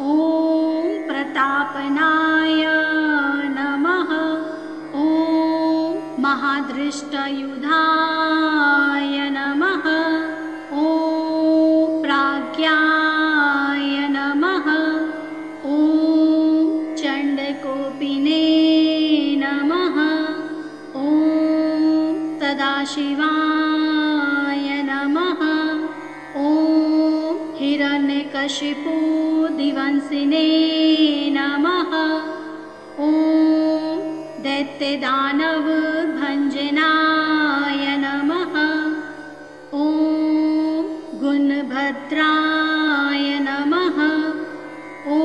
ॐ प्रतापनाय नमः। ॐ महादृष्टयुधाय नमः। ॐ प्राज्ञाय नमः। ॐ चण्डकोपिने नमः। ॐ सदाशिवाय नमः। ॐ हिरण्यकशिपुदिवंसिने नमः। ॐ दैत्यदानवभञ्जनाय नमः। ॐ गुणभद्राय नमः। ॐ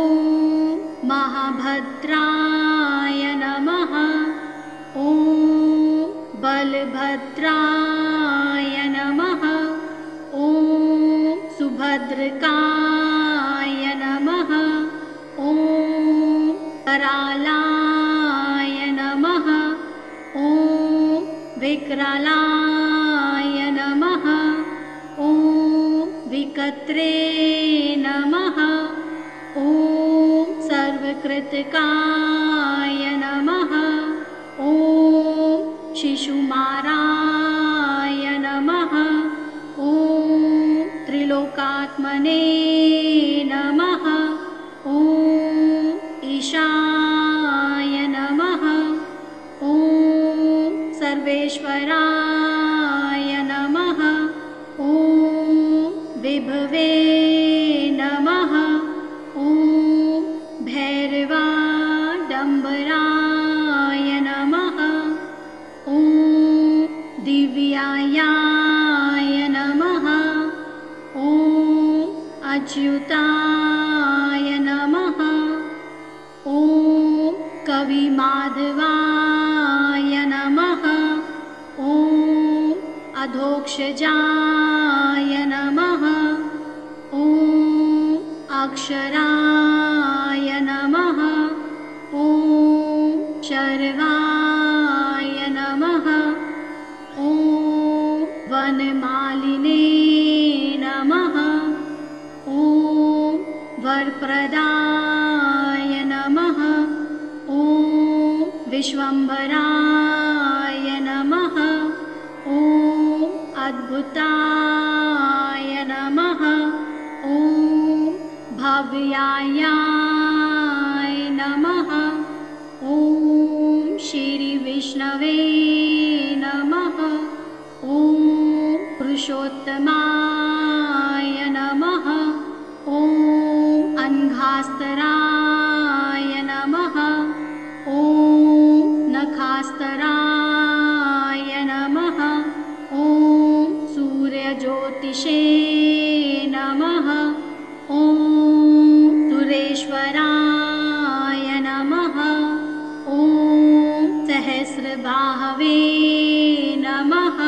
महाभद्राय नमः। ॐ बलभद्राय नमः। ॐ सुभद्रकाय नमः। ॐ करालाय नमः। ॐ विकरालाय नमः। ॐ विकत्रे नमः। ॐ सर्वकृतकाय नमः। ॐ शिशुमाराय नमः। ॐ त्रिलोकात्मने नमः। ॐ ईशाय नमः। ॐ सर्वेश्वराय नमः। ॐ विभवे नमः। ॐ भैरवाडम्बराय नमः। ॐ दिव्याय नमः। ॐ अच्युताय नमः। ॐ कविमाधवाय नमः। ॐ अधोक्षजाय नमः। ॐ अक्षराय नमः। ॐ शर्वाय नमः। ॐ वनमालिने नमः। ॐ वरप्रदाय नमः। ॐ विश्वम्भराय नमः। ॐ अद्भुताय नमः। ॐ भव्याय नमः। ॐ श्रीविष्णवे नमः। ॐ पुरुषोत्तमाय नमः। ॐ अङ्घास्तराय नमः। ॐ नखास्तराय नमः। ॐ सूर्यज्योतिषे नमः। ॐ सुरेश्वराय नमः। ॐ सहस्रबाहवे नमः।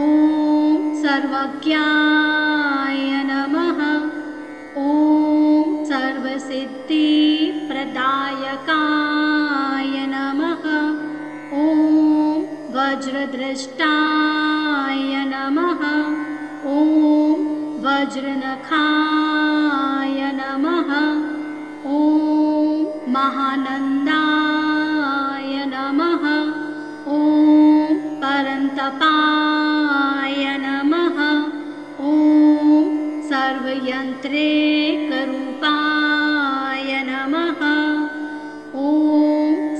ॐ सर्वज्ञाय नमः। ॐ सर्वसिद्धिप्रदायकाय नमः। ॐ वज्रदृष्टाय नमः। ॐ वज्रनखाय नमः। ॐ महानन्दाय नमः। ॐ परन्तपाय नमः। ॐ सर्वयन्त्रेकरूपाय नमः। ॐ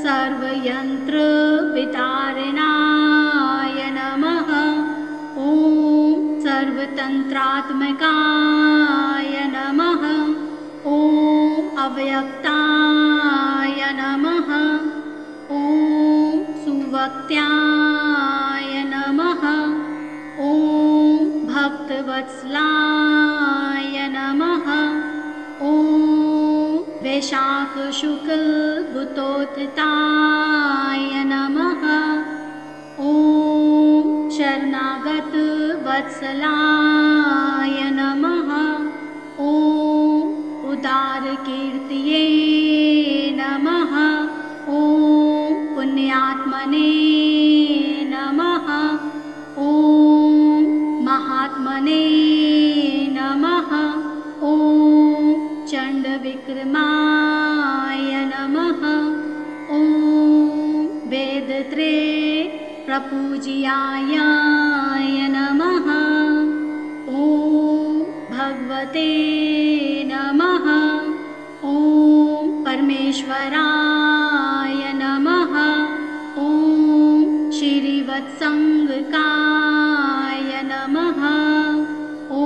सर्वयन्त्रवितारणाय नमः। ॐ सर्वतन्त्रात्मकाय नमः। ॐ अव्यक्ताय नमः। ॐ सुवक्त्याय नमः। ॐ भक्तवत्सलाय नमः। ॐ वैशाखशुक्लभूतोत्थिताय नमः। ॐ शरणागतवत्सलाय नमः। ॐ उदारकीर्तये नमः। ॐ पुण्यात्मने नमः। ॐ महात्मने नमः। ॐ चण्डविक्रमाय नमः। ॐ वेदत्रे प्रपूज्याय नमः। ॐ भगवते नमः। ॐ परमेश्वराय नमः। ॐ श्रीवत्सङ्गकाय नमः। ॐ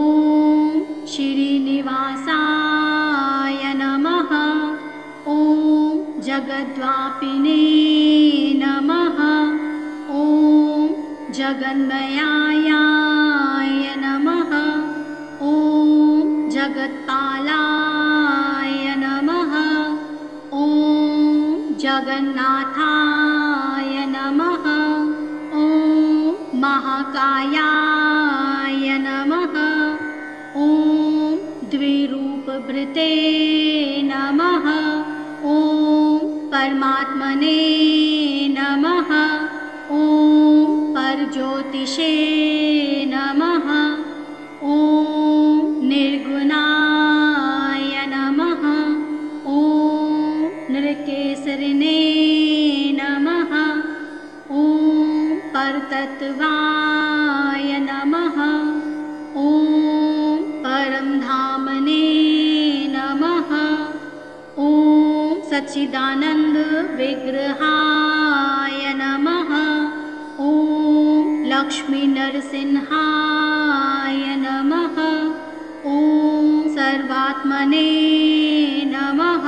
श्रीनिवासाय नमः। ॐ जगद्वापिने नमः। ॐ जगन्मयाय नमः। ॐ जगत्पालाय नमः। ॐ जगन्नाथाय नमः। ॐ महाकायाय नमः। ॐ द्विरूपभृते नमः। ॐ परमात्मने नमः। ॐ परज्योतिषे नमः। ॐ निर्गुणाय नमः। ॐ नृकेसरिणे नमः। ॐ परतत्त्वाय नमः। ॐ परमधामने नमः। ॐ सच्चिदानन्दविग्रहाय नमः। ॐ लक्ष्मीनरसिंहाय नमः। ॐ सर्वात्मने नमः।